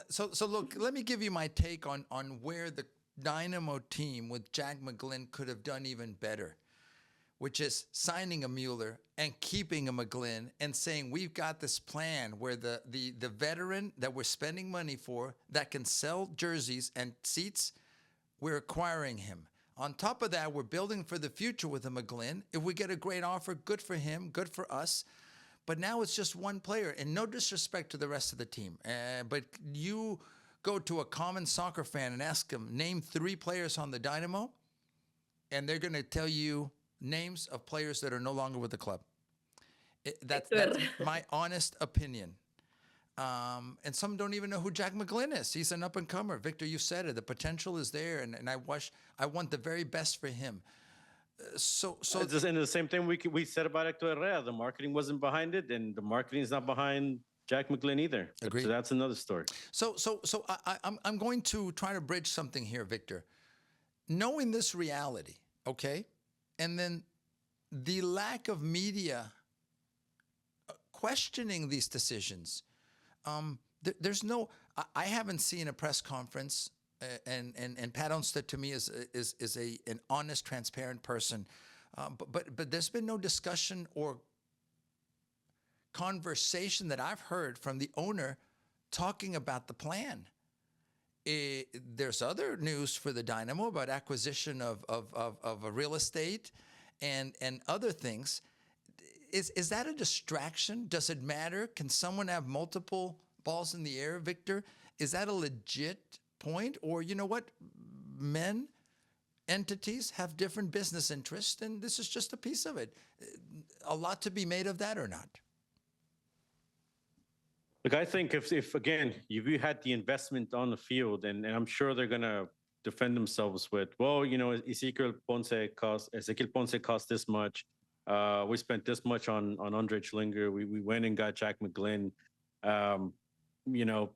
So look, let me give you my take on where the Dynamo team with Jack McGlynn could have done even better, which is signing a Muller and keeping a McGlynn and saying we've got this plan where the veteran that we're spending money for that can sell jerseys and seats, we're acquiring him. On top of that, we're building for the future with a McGlynn. If we get a great offer, good for him, good for us. But now it's just one player, and no disrespect to the rest of the team. But you go to a common soccer fan and ask them, name 3 players on the Dynamo, and they're going to tell you names of players that are no longer with the club. That's my honest opinion. And some don't even know who Jack McGlynn is. He's an up-and-comer. Victor, you said it. The potential is there, and I want the very best for him. So It's just, and the same thing we said about Hector Herrera. The marketing wasn't behind it, and the marketing is not behind Jack McGlynn either. Agreed. So that's another story. So I'm going to try to bridge something here, Victor. Knowing this reality, okay, and then the lack of media questioning these decisions. There's no. I haven't seen a press conference, and Pat Onstead to me is an honest, transparent person, but there's been no discussion or conversation that I've heard from the owner talking about the plan. There's other news for the Dynamo about acquisition of a real estate and other things. Is that a distraction? Does it matter? Can someone have multiple balls in the air, Victor? Is that a legit point? Or you know what? Men, entities have different business interests, and this is just a piece of it. A lot to be made of that or not? Look, I think if again, if you had the investment on the field, and I'm sure they're going to defend themselves with, well, Ezequiel Ponce cost this much. We spent this much on Andre Schlinger. We went and got Jack McGlynn.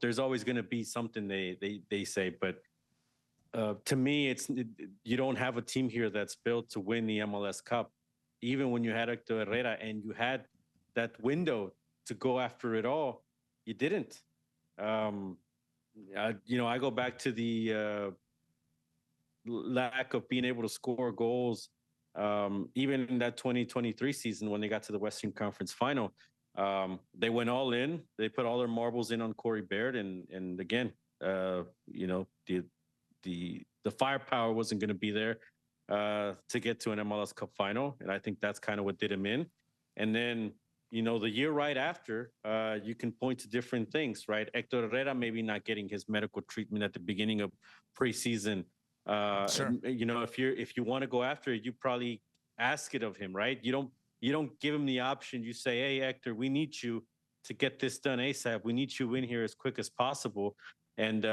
There's always going to be something they say, but to me, you don't have a team here that's built to win the MLS Cup. Even when you had Hector Herrera and you had that window to go after it all, you didn't. I go back to the lack of being able to score goals. Even in that 2023 season, when they got to the Western Conference Final, they went all in. They put all their marbles in on Corey Baird, and again, the firepower wasn't going to be there to get to an MLS Cup final, and I think that's kind of what did him in. And then, the year right after, you can point to different things, right? Hector Herrera maybe not getting his medical treatment at the beginning of preseason. Sure. If you want to go after it, you probably ask it of him, right? You don't give him the option. You say, hey, Hector, we need you to get this done ASAP. We need you in here as quick as possible. And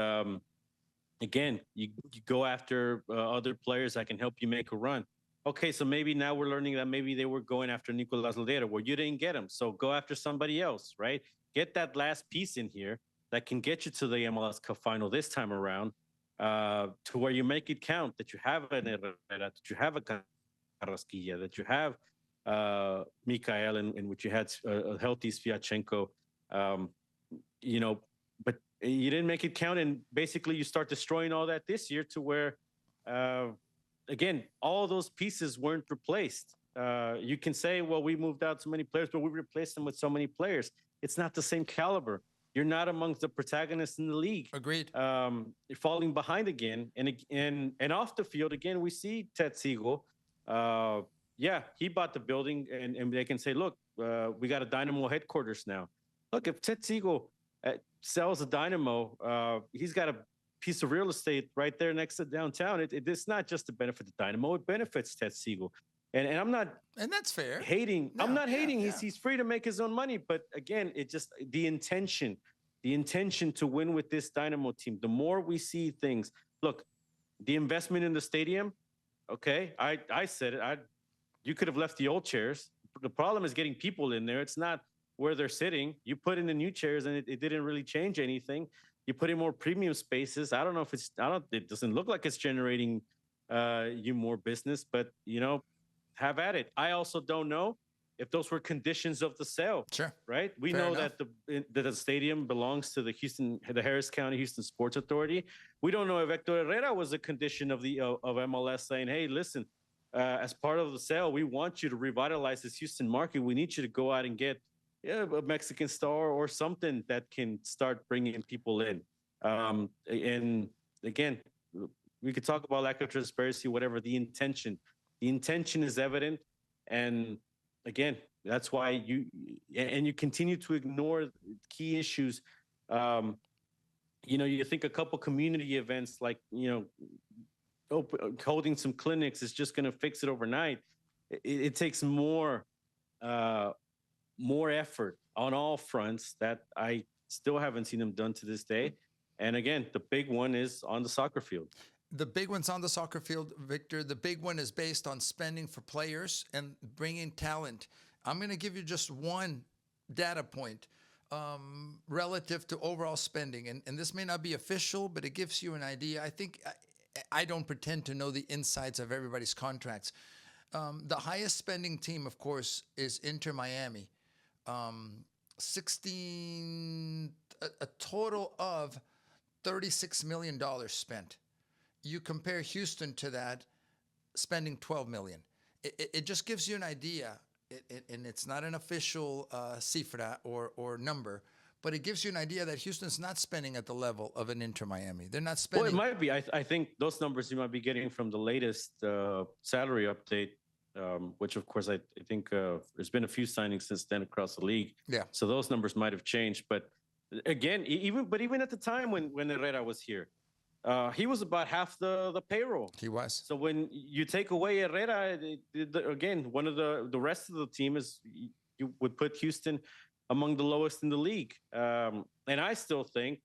again, you go after other players that can help you make a run. Okay, so maybe now we're learning that maybe they were going after Nicolas Ladera. Well, you didn't get him, so go after somebody else, right? Get that last piece in here that can get you to the MLS Cup final this time around, to where you make it count, that you have an Herrera, that you have a Carrasquilla, that you have Mikael, in which you had a healthy Sviatchenko, but you didn't make it count, and basically you start destroying all that this year to where, again, all those pieces weren't replaced. You can say, well, we moved out so many players, but we replaced them with so many players. It's not the same caliber. You're not amongst the protagonists in the league. Agreed. You're falling behind again. And off the field, again, we see Tetsigo. He bought the building, and they can say, look, we got a Dynamo headquarters now. Look, if Tetsigo sells a Dynamo, he's got a piece of real estate right there next to downtown. It's not just to benefit the Dynamo, it benefits Tetsigo. And I'm not, and that's fair, hating. No, I'm not hating. Yeah. He's free to make his own money. But again, it just the intention to win with this Dynamo team. The more we see things, look, the investment in the stadium. Okay, I said it. You could have left the old chairs. The problem is getting people in there. It's not where they're sitting. You put in the new chairs, and it didn't really change anything. You put in more premium spaces. I don't know if it doesn't look like it's generating you more business, but have at it. I also don't know if those were conditions of the sale. Sure. Right? We know that the stadium belongs to the Harris County Houston Sports Authority. We don't know if Hector Herrera was a condition of MLS saying, hey, listen, as part of the sale, we want you to revitalize this Houston market. We need you to go out and get a Mexican star or something that can start bringing people in. And again, we could talk about lack of transparency, whatever. The intention is evident. And again, that's why you continue to ignore key issues. You think a couple community events like, holding some clinics is just going to fix it overnight. It takes more effort on all fronts that I still haven't seen them done to this day. And again, the big one is on the soccer field. The big one's on the soccer field, Victor. The big one is based on spending for players and bringing talent. I'm going to give you just one data point relative to overall spending. And this may not be official, but it gives you an idea. I think I don't pretend to know the insides of everybody's contracts. The highest spending team, of course, is Inter Miami. A total of $36 million spent. You compare Houston to that, spending $12 million. It just gives you an idea, and it's not an official cifra or number, but it gives you an idea that Houston's not spending at the level of an Inter Miami. They're not spending. Well, it might be. I think those numbers you might be getting from the latest salary update. which of course I think there's been a few signings since then across the league. Yeah. So those numbers might have changed. But again, even at the time when Herrera was here, he was about half the payroll. He was. So when you take away Herrera, again, one of the rest of the team is you would put Houston among the lowest in the league. And I still think,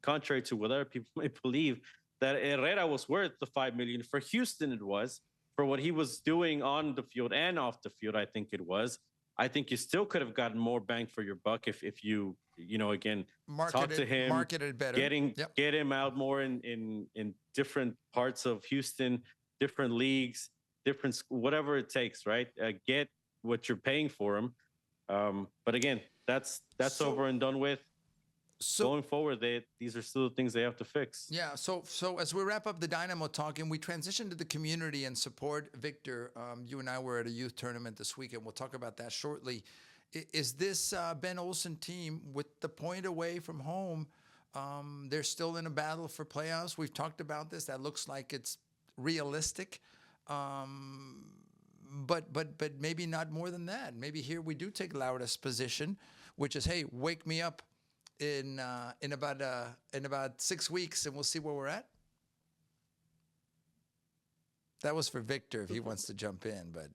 contrary to what other people may believe, that Herrera was worth the $5 million. For Houston, it was. For what he was doing on the field and off the field, I think it was. I think you still could have gotten more bang for your buck if you again talk to him, marketed better, get him out more in different parts of Houston, different leagues, different whatever it takes, right? Get what you're paying for him. But again, that's over and done with. So going forward, these are still the things they have to fix. Yeah. So as we wrap up the Dynamo talk and we transition to the community and support, Victor, you and I were at a youth tournament this weekend. We'll talk about that shortly. Is this Ben Olsen team, with the point away from home, they're still in a battle for playoffs? We've talked about this. That looks like it's realistic. But maybe not more than that. Maybe here we do take Laura's position, which is, hey, wake me up in about 6 weeks, and we'll see where we're at. That was for Victor if he wants to jump in, but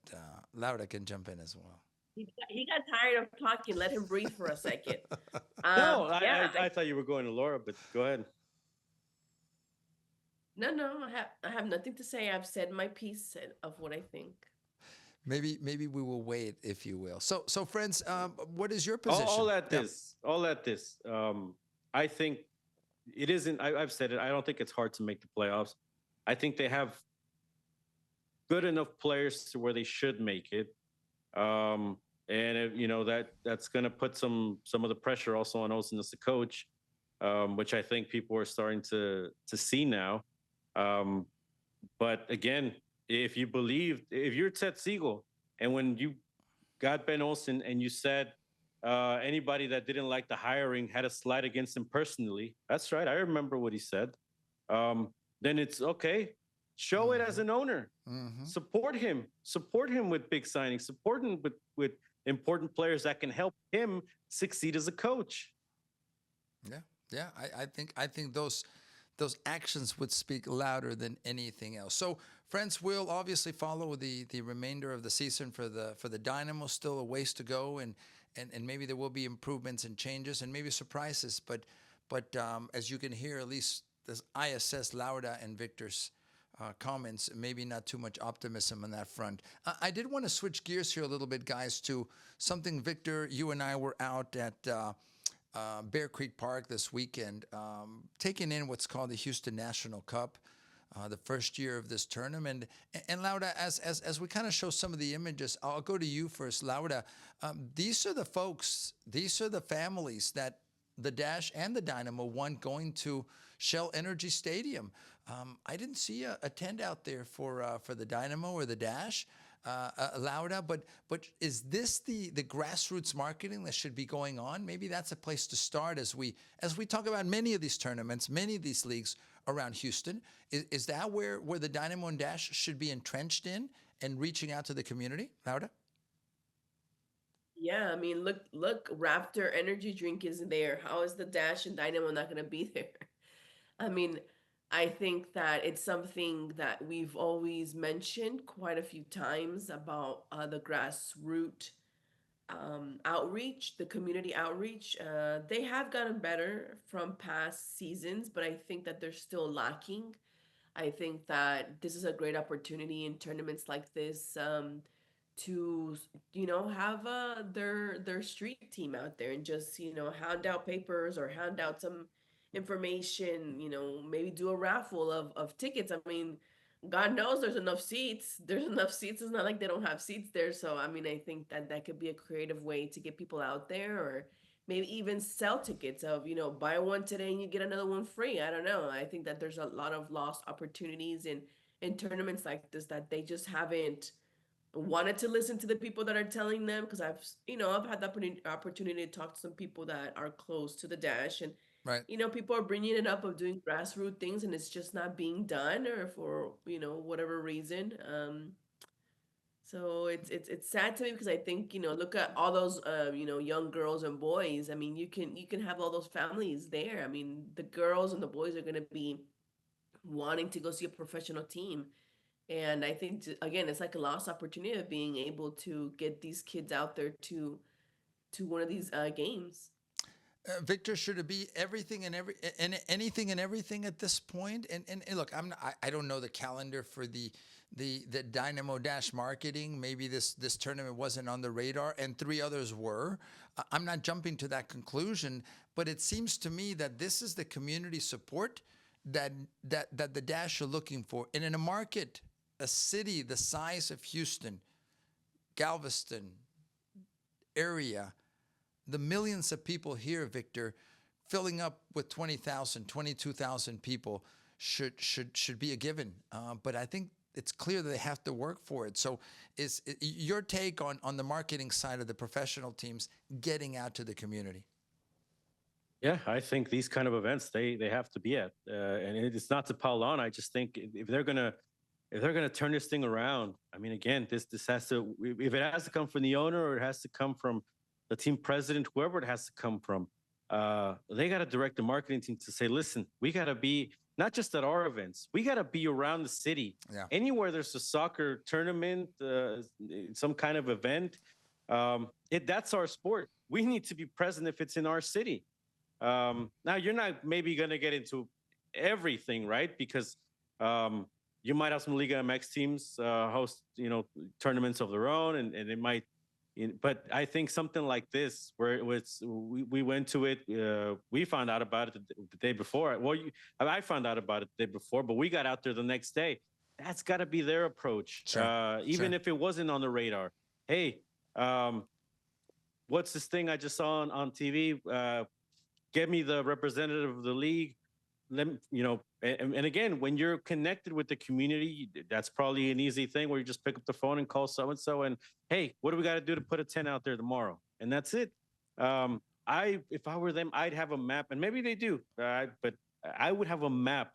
Laura can jump in as well. He got tired of talking. Let him breathe for a second. No, I thought you were going to Laura, but go ahead. No, I have nothing to say. I've said my piece of what I think. Maybe we will wait, if you will. So friends, what is your position? All at this. I think it isn't. I've said it. I don't think it's hard to make the playoffs. I think they have good enough players to where they should make it. And that's going to put some of the pressure also on Olsen as the coach, which I think people are starting to see now. But again, if you're Ted Siegel, and when you got Ben Olsen and you said anybody that didn't like the hiring had a slight against him personally, that's right. I remember what he said. Then it's okay. Show it as an owner. Mm-hmm. Support him with big signings. Support him with important players that can help him succeed as a coach. Yeah. I think those actions would speak louder than anything else. So, friends, we'll obviously follow the remainder of the season for the Dynamo. Still a ways to go, and maybe there will be improvements and changes and maybe surprises. But as you can hear, at least as I assess Laura and Victor's comments, maybe not too much optimism on that front. I did want to switch gears here a little bit, guys, to something. Victor, you and I were out at Bear Creek Park this weekend, taking in what's called the Houston National Cup, the first year of this tournament. And Laura, as we kind of show some of the images, I'll go to you first, Laura. These are the folks, these are the families that the Dash and the Dynamo want going to Shell Energy Stadium. I didn't see a tent out there for the Dynamo or the Dash. Laura, but is this the grassroots marketing that should be going on? Maybe that's a place to start as we talk about many of these tournaments, many of these leagues around Houston. Is that where the Dynamo and Dash should be entrenched in and reaching out to the community, Laura? Yeah, I mean, look, Raptor Energy Drink is there. How is the Dash and Dynamo not going to be there? I mean, I think that it's something that we've always mentioned quite a few times about the grassroots outreach, the community outreach. They have gotten better from past seasons, but I think that they're still lacking. I think that this is a great opportunity in tournaments like this to, have their street team out there and just, hand out papers or hand out some information, maybe do a raffle of tickets. I mean, God knows there's enough seats. There's enough seats. It's not like they don't have seats there. So, I mean, I think that could be a creative way to get people out there, or maybe even sell tickets of, buy one today and you get another one free. I don't know. I think that there's a lot of lost opportunities in tournaments like this that they just haven't wanted to listen to the people that are telling them. Because I've had the opportunity to talk to some people that are close to the Dash, and right. People are bringing it up of doing grassroots things, and it's just not being done, or for whatever reason. So it's sad to me because I think, look at all those young girls and boys. I mean, you can have all those families there. I mean, the girls and the boys are going to be wanting to go see a professional team. And I think again, it's like a lost opportunity of being able to get these kids out there to one of these games. Victor, should it be everything and anything and everything at this point? And look, I don't know the calendar for the Dynamo Dash marketing. Maybe this tournament wasn't on the radar, and three others were. I'm not jumping to that conclusion, but it seems to me that this is the community support that the Dash are looking for, and in a market, a city the size of Houston, Galveston area, the millions of people here, Victor, filling up with 20,000, 22,000 people should be a given. But I think it's clear that they have to work for it. So is your take on the marketing side of the professional teams getting out to the community? Yeah, I think these kind of events they have to be at, and it's not to pile on. I just think if they're gonna turn this thing around, I mean, again, this has to, if it has to come from the owner or it has to come from the team president, whoever it has to come from, they got to direct the marketing team to say, listen, we got to be not just at our events, we got to be around the city. Yeah. Anywhere there's a soccer tournament, some kind of event, that's our sport. We need to be present if it's in our city. Now, you're not maybe going to get into everything, right? Because you might have some Liga MX teams host, tournaments of their own, and it might. But I think something like this, where we went to it, we found out about it the day before. Well, I found out about it the day before, but we got out there the next day. That's got to be their approach, even if it wasn't on the radar. Hey, what's this thing I just saw on TV? Get me the representative of the league. And again, when you're connected with the community, that's probably an easy thing where you just pick up the phone and call so-and-so and, hey, what do we got to do to put a tent out there tomorrow? And that's it. If I were them, I'd have a map, and maybe they do, but I would have a map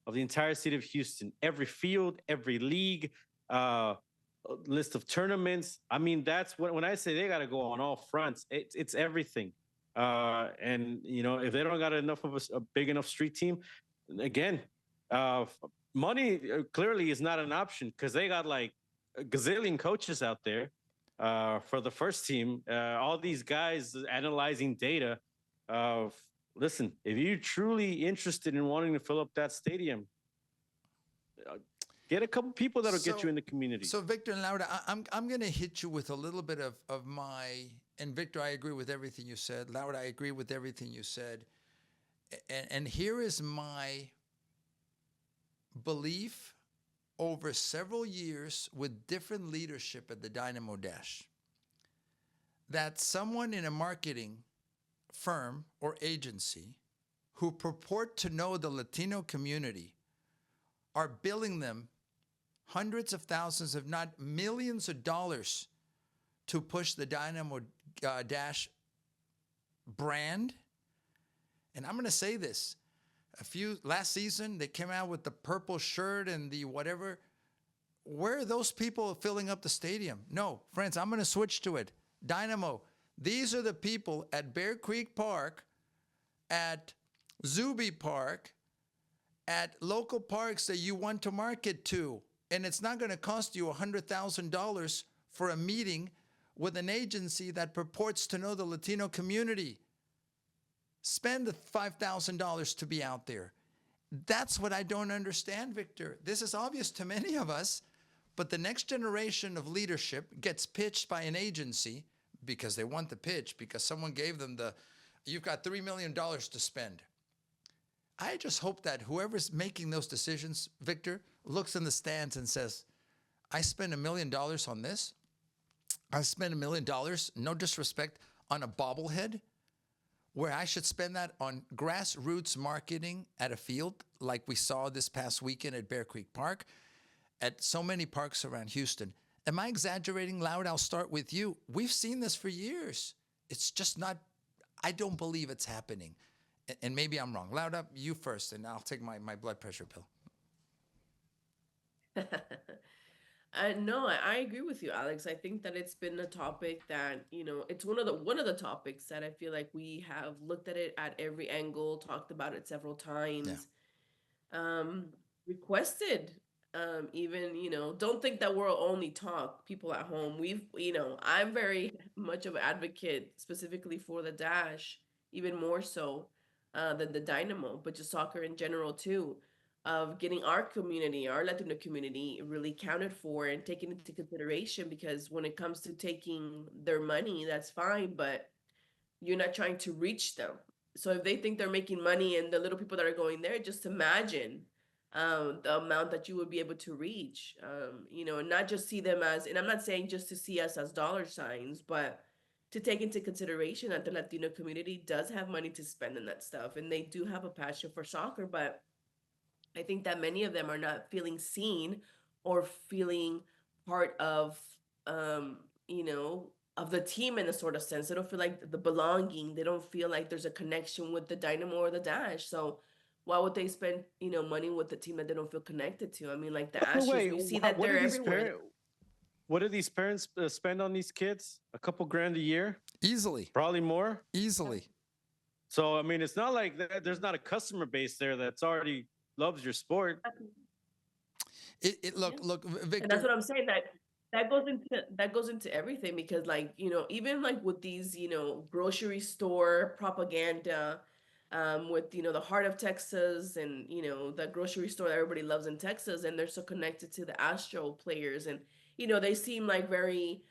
of the entire city of Houston, every field, every league, list of tournaments. I mean, that's when I say they got to go on all fronts, it's everything. And if they don't got enough of a big enough street team, again, money clearly is not an option, because they got like a gazillion coaches out there for the first team. All these guys analyzing data. Listen, if you're truly interested in wanting to fill up that stadium, get a couple people that'll get you in the community. So Victor and Laura, I'm going to hit you with a little bit of my. And Victor, I agree with everything you said. Laura, I agree with everything you said. And here is my belief over several years with different leadership at the Dynamo Dash, that someone in a marketing firm or agency who purport to know the Latino community are billing them hundreds of thousands, if not millions of dollars to push the Dynamo Dash brand. And I'm going to say this. Last season, they came out with the purple shirt and the whatever. Where are those people filling up the stadium? No, friends, I'm going to switch to it. Dynamo, these are the people at Bear Creek Park, at Zuby Park, at local parks that you want to market to. And it's not going to cost you $100,000 for a meeting with an agency that purports to know the Latino community. Spend the $5,000 to be out there. That's what I don't understand, Victor. This is obvious to many of us, but the next generation of leadership gets pitched by an agency because they want the pitch, because someone gave them you've got $3 million to spend. I just hope that whoever's making those decisions, Victor, looks in the stands and says, I spent $1 million on this. I spent $1 million, no disrespect, on a bobblehead, where I should spend that on grassroots marketing at a field like we saw this past weekend at Bear Creek Park, at so many parks around Houston. Am I exaggerating, Loud? I'll start with you. We've seen this for years. It's just not, I don't believe it's happening. And maybe I'm wrong. Loud up, you first, and I'll take my blood pressure pill. No, I agree with you, Alex. I think that it's been a topic that, it's one of the topics that I feel like we have looked at it at every angle, talked about it several Yeah. times, um, requested. Even, don't think that we'll only talk, people at home. I'm very much of an advocate specifically for the Dash, even more so than the Dynamo, but just soccer in general too, of getting our community, our Latino community, really counted for and taken into consideration. Because when it comes to taking their money, that's fine, but you're not trying to reach them. So if they think they're making money and the little people that are going there, just imagine the amount that you would be able to reach, and not just see them as, and I'm not saying just to see us as dollar signs, but to take into consideration that the Latino community does have money to spend on that stuff, and they do have a passion for soccer. But I think that many of them are not feeling seen or feeling part of, um, you know, of the team in a sort of sense. They don't feel like the belonging. They don't feel like there's a connection with the Dynamo or the Dash. So why would they spend, money with the team that they don't feel connected to? I mean, like the By the Astros, way, we see that what they're do these everywhere. parents? What do these parents spend on these kids? A couple grand a year, Easily. probably more. Easily. So I mean, it's not like there's not a customer base there that's already loves your sport. Look, Yeah. look, And that's Victor. what I'm saying. That goes into everything, because, like, even like with these, grocery store propaganda, with, the heart of Texas, and the grocery store that everybody loves in Texas, and they're so connected to the Astro players, and they seem like very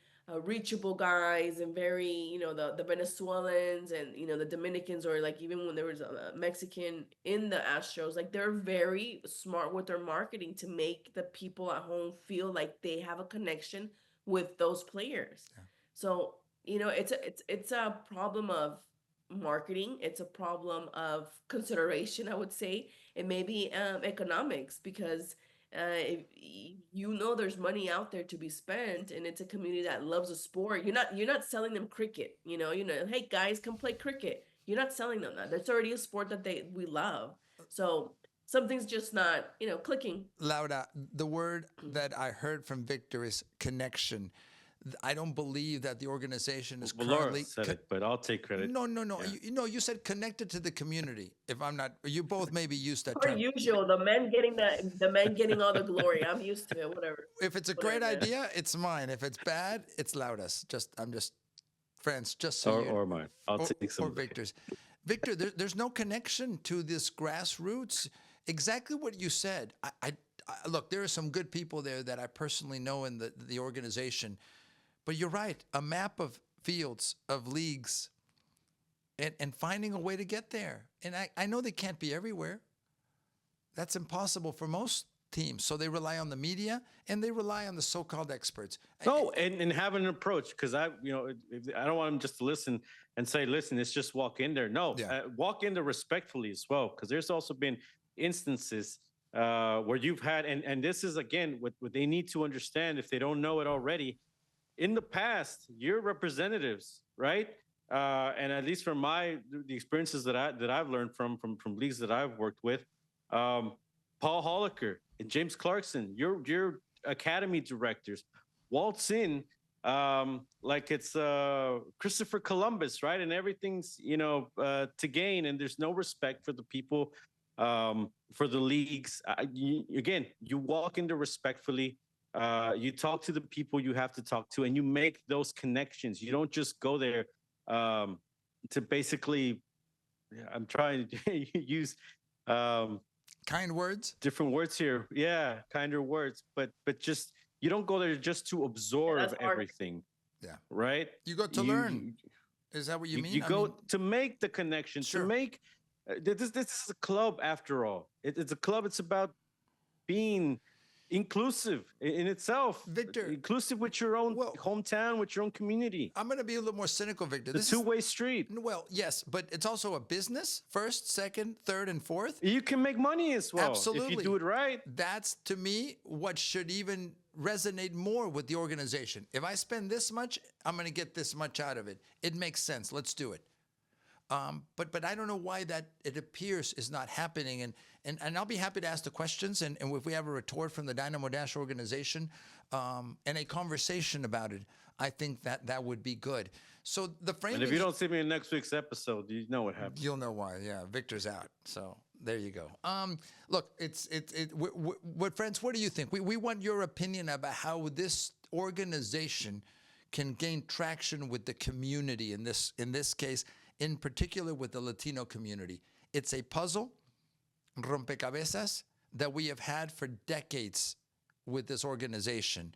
reachable guys, and very, the Venezuelans, and the Dominicans, or like even when there was a Mexican in the Astros, like they're very smart with their marketing to make the people at home feel like they have a connection with those players. Yeah. So, it's a problem of marketing. It's a problem of consideration, I would say, and maybe economics, because if there's money out there to be spent, and it's a community that loves a sport. You're not selling them cricket. Hey guys, come play cricket. You're not selling them that. That's already a sport that we love. So something's just not clicking. Laura, the word that I heard from Victor is connection. I don't believe that the organization is Well, Laura currently. said it, but I'll take credit. No, no, no. Yeah. You said connected to the community. If I'm not, you both maybe used that Per term. usual, the men getting all the glory. I'm used to it. Whatever. If it's a Whatever, great man. idea, it's mine. If it's bad, it's Laura's. I'm just friends. Just so you Or mine. I'll take some. or Victor's. Victor, there's no connection to this grassroots. Exactly what you said. Look, there are some good people there that I personally know in the organization, but you're right. A map of fields, of leagues, and finding a way to get there. And I know they can't be everywhere. That's impossible for most teams. So they rely on the media and they rely on the so-called experts. No, and have an approach, because I don't want them just to listen and say, listen, it's just walk in there. No, Yeah. walk in there respectfully as well, because there's also been instances where you've had, and this is again what they need to understand if they don't know it already. In the past, your representatives, right? And at least from the experiences that I've learned from leagues that I've worked with, Paul Holliker and James Clarkson, your academy directors, waltz in like it's Christopher Columbus, right? And everything's to gain, and there's no respect for the people, for the leagues. Again, you walk in there respectfully. You talk to the people you have to talk to, and you make those connections. You don't just go there to basically. I'm trying to use Kind words. different words here. Yeah, kinder words, but just you don't go there just to absorb that's art. everything. Yeah. Right. You go to learn. Is that what you mean? You go to make the connection. Sure. To make this is a club after all. It's a club. It's about being inclusive in itself. Victor. Inclusive with your own hometown, with your own community. I'm going to be a little more cynical, Victor. The two-way street. Well, yes, but it's also a business. First, second, third, and fourth. You can make money as well. Absolutely. If you do it right. That's, to me, what should even resonate more with the organization. If I spend this much, I'm going to get this much out of it. It makes sense. Let's do it. But I don't know why that it appears is not happening. And I'll be happy to ask the questions. And if we have a retort from the Dynamo Dash organization and a conversation about it, I think that would be good. So the framing. And if you don't see me in next week's episode, you know what happened. You'll know why. Yeah, Victor's out. So there you go. Look, friends, what do you think? We want your opinion about how this organization can gain traction with the community in this case, in particular with the Latino community. It's a puzzle, rompecabezas, that we have had for decades with this organization.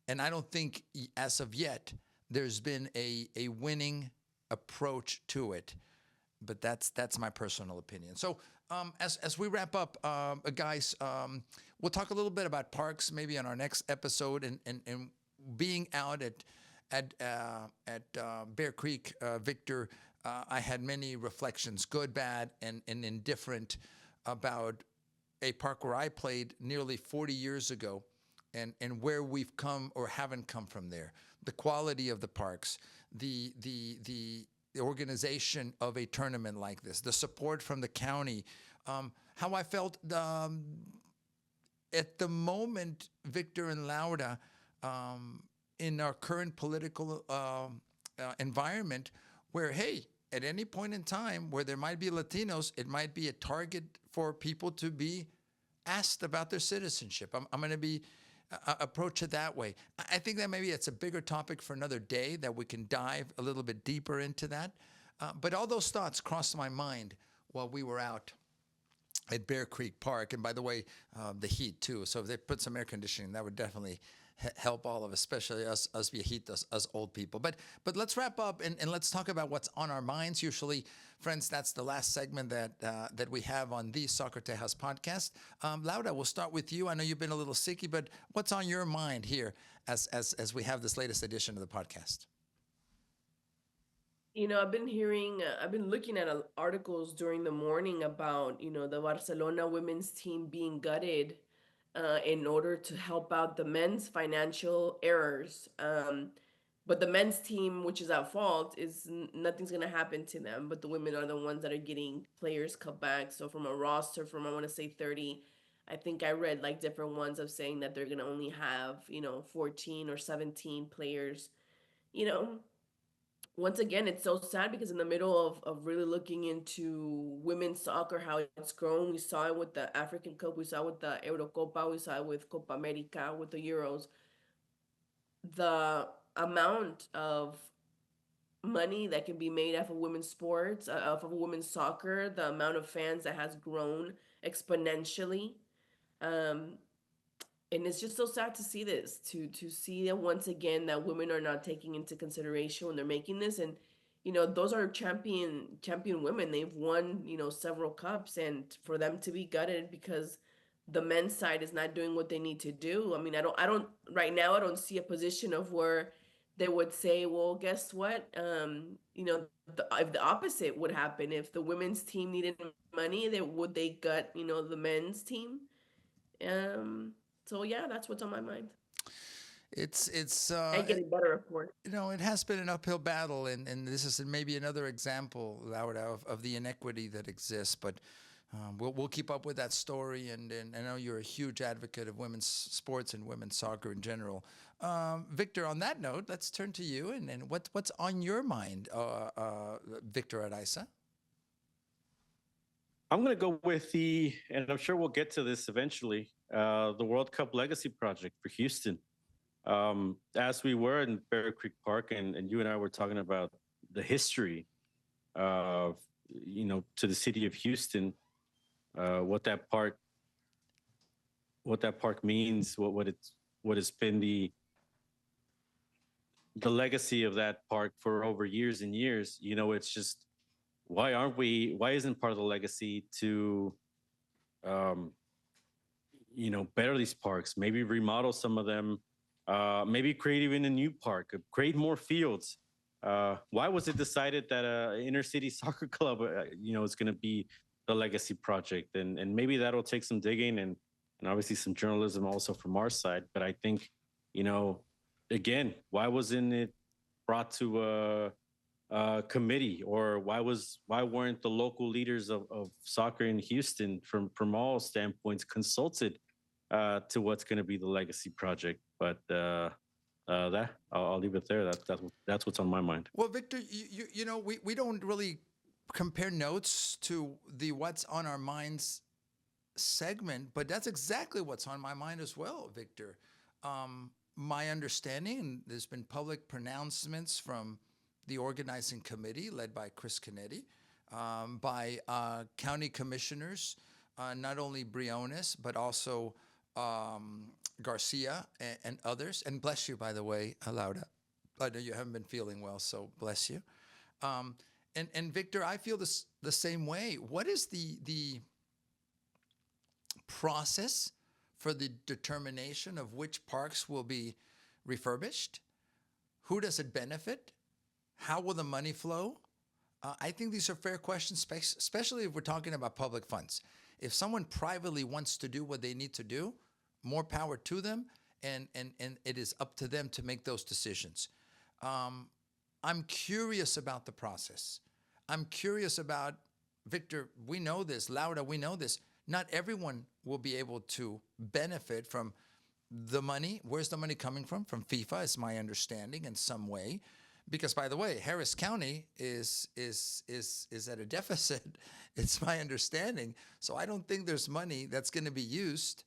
And I don't think, as of yet, there's been a winning approach to it. But that's my personal opinion. So as we wrap up, guys, we'll talk a little bit about parks maybe on our next episode and being out at Bear Creek, Victor. I had many reflections, good, bad, and indifferent, about a park where I played nearly 40 years ago, and where we've come or haven't come from there. The quality of the parks, the organization of a tournament like this, the support from the county, how I felt at the moment, Victor and Laura, in our current political environment, where, hey, at any point in time where there might be Latinos, it might be a target for people to be asked about their citizenship. I'm going to be approach it that way. I think that maybe it's a bigger topic for another day, that we can dive a little bit deeper into that. But all those thoughts crossed my mind while we were out at Bear Creek Park. And by the way, the heat too. So if they put some air conditioning, that would definitely help all of us, especially us viejitos, us old people. But let's wrap up and let's talk about what's on our minds. Usually, friends, that's the last segment that we have on the Soccer Tejas podcast. Laura, we'll start with you. I know you've been a little sicky, but what's on your mind here as we have this latest edition of the podcast? I've been looking at articles during the morning about, the Barcelona women's team being gutted in order to help out the men's financial errors. But the men's team, which is at fault, nothing's going to happen to them. But the women are the ones that are getting players cut back. So from a roster from, I want to say 30, I think I read like different ones of saying that they're going to only have, 14 or 17 players. Once again, it's so sad because in the middle of really looking into women's soccer, how it's grown, we saw it with the African Cup, we saw it with the Eurocopa, we saw it with Copa America, with the Euros. The amount of money that can be made off of women's sports, off of women's soccer, the amount of fans that has grown exponentially. And it's just so sad to see this, to see that once again that women are not taking into consideration when they're making this. And, those are champion women. They've won, several cups, and for them to be gutted because the men's side is not doing what they need to do. I mean, I don't right now, I don't see a position of where they would say, well, guess what? If the opposite would happen, if the women's team needed money, would they gut, the men's team? So yeah, that's what's on my mind. It's and getting better, of course. It has been an uphill battle, and this is maybe another example, Laura, of the inequity that exists. But we'll keep up with that story, and I know you're a huge advocate of women's sports and women's soccer in general. Victor, on that note, let's turn to you, and what's on your mind, Victor Araiza? I'm going to go with and I'm sure we'll get to this eventually, the World Cup Legacy Project for Houston. As we were in Bear Creek Park, and you and I were talking about the history of, to the city of Houston, what that park means, what has been the legacy of that park for over years and years. It's just, why isn't part of the legacy to, better these parks, maybe remodel some of them, maybe create even a new park, create more fields. Why was it decided that inner city soccer club, is going to be the legacy project? And maybe that'll take some digging and obviously some journalism also from our side. But I think, again, why wasn't it brought to committee, or why weren't the local leaders of soccer in Houston from all standpoints consulted to what's going to be the legacy project? But that I'll leave it there. That's what's on my mind. Well, Victor, you know, we don't really compare notes to the what's on our minds segment, but that's exactly what's on my mind as well, Victor. My understanding, and there's been public pronouncements from the organizing committee led by Chris Canetti, by county commissioners, not only Briones, but also Garcia and others. And bless you, by the way, Laura. I know you haven't been feeling well, so bless you. And Victor, I feel the same way. What is the process for the determination of which parks will be refurbished? Who does it benefit? How will the money flow? I think these are fair questions, especially if we're talking about public funds. If someone privately wants to do what they need to do, more power to them, and it is up to them to make those decisions. I'm curious about the process. I'm curious about, Victor, we know this, Laura, we know this. Not everyone will be able to benefit from the money. Where's the money coming from? From FIFA, is my understanding, in some way. Because, by the way, Harris County is at a deficit. It's my understanding. So I don't think there's money that's going to be used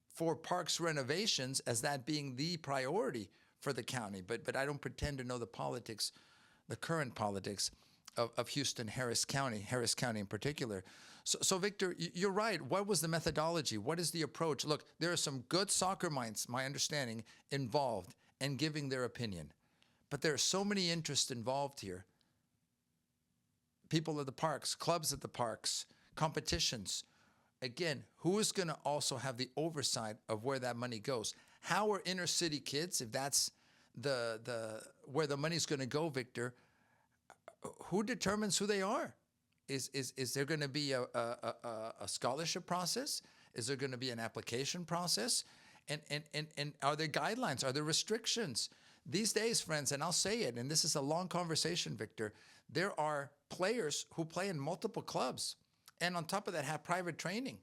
for parks renovations as that being the priority for the county. But I don't pretend to know the politics, the current politics of Houston, Harris County in particular. So Victor, you're right. What was the methodology? What is the approach? Look, there are some good soccer minds, my understanding, involved and giving their opinion. But there are so many interests involved here. People at the parks, clubs at the parks, competitions. Again, who is going to also have the oversight of where that money goes? How are inner city kids, if that's the where the money's going to go, Victor, who determines who they are? Is there going to be a scholarship process? Is there going to be an application process? And are there guidelines? Are there restrictions? These days, friends, and I'll say it, and this is a long conversation, Victor, there are players who play in multiple clubs and on top of that have private training.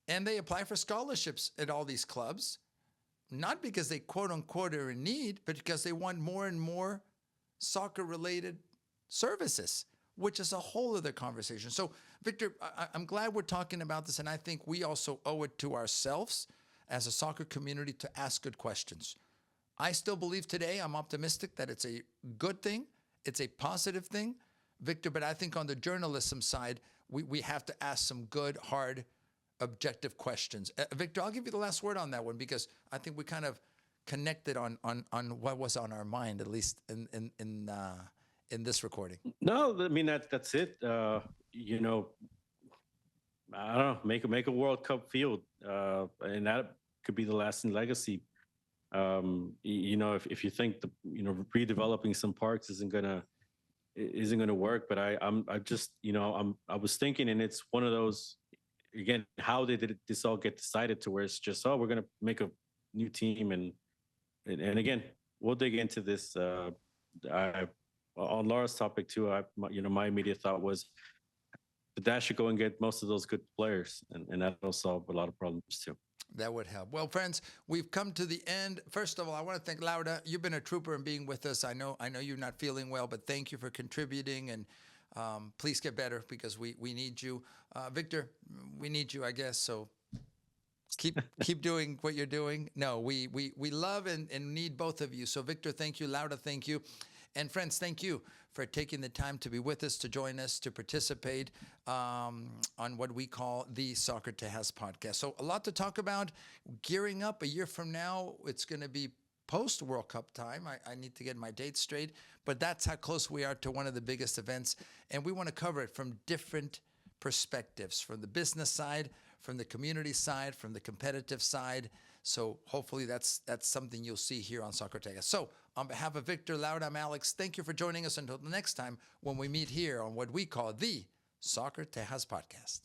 And they apply for scholarships at all these clubs, not because they quote unquote are in need, but because they want more and more soccer-related services, which is a whole other conversation. So, Victor, I'm glad we're talking about this, and I think we also owe it to ourselves as a soccer community to ask good questions. I still believe today, I'm optimistic that it's a good thing, it's a positive thing, Victor, but I think on the journalism side, we have to ask some good, hard, objective questions. Victor, I'll give you the last word on that one, because I think we kind of connected on what was on our mind, at least in this recording. No, I mean that's it. You know, I don't know. Make a World Cup field, and that could be the lasting legacy. You know, if you think redeveloping some parks isn't gonna work, but I just I was thinking, and it's one of those, again, how did this all get decided to where it's just, we're gonna make a new team, and again, we'll dig into this. On Laura's topic too, my immediate thought was that should go and get most of those good players, and that'll solve a lot of problems too. That would help. Well, friends, we've come to the end. First of all, I want to thank Laura. You've been a trooper in being with us. I know you're not feeling well, but thank you for contributing, and please get better, because we need you. Victor, we need you, I guess. So keep doing what you're doing. No, we love and need both of you. So Victor, thank you. Laura, thank you. And friends, thank you for taking the time to be with us, to join us, to participate on what we call the Soccer Tejas Podcast. So a lot to talk about. Gearing up a year from now, it's going to be post-World Cup time. I need to get my dates straight, but that's how close we are to one of the biggest events. And we want to cover it from different perspectives, from the business side, from the community side, from the competitive side. So hopefully that's something you'll see here on Soccer Tejas. So on behalf of Victor, Laura, I'm Alex. Thank you for joining us until the next time when we meet here on what we call the Soccer Tejas Podcast.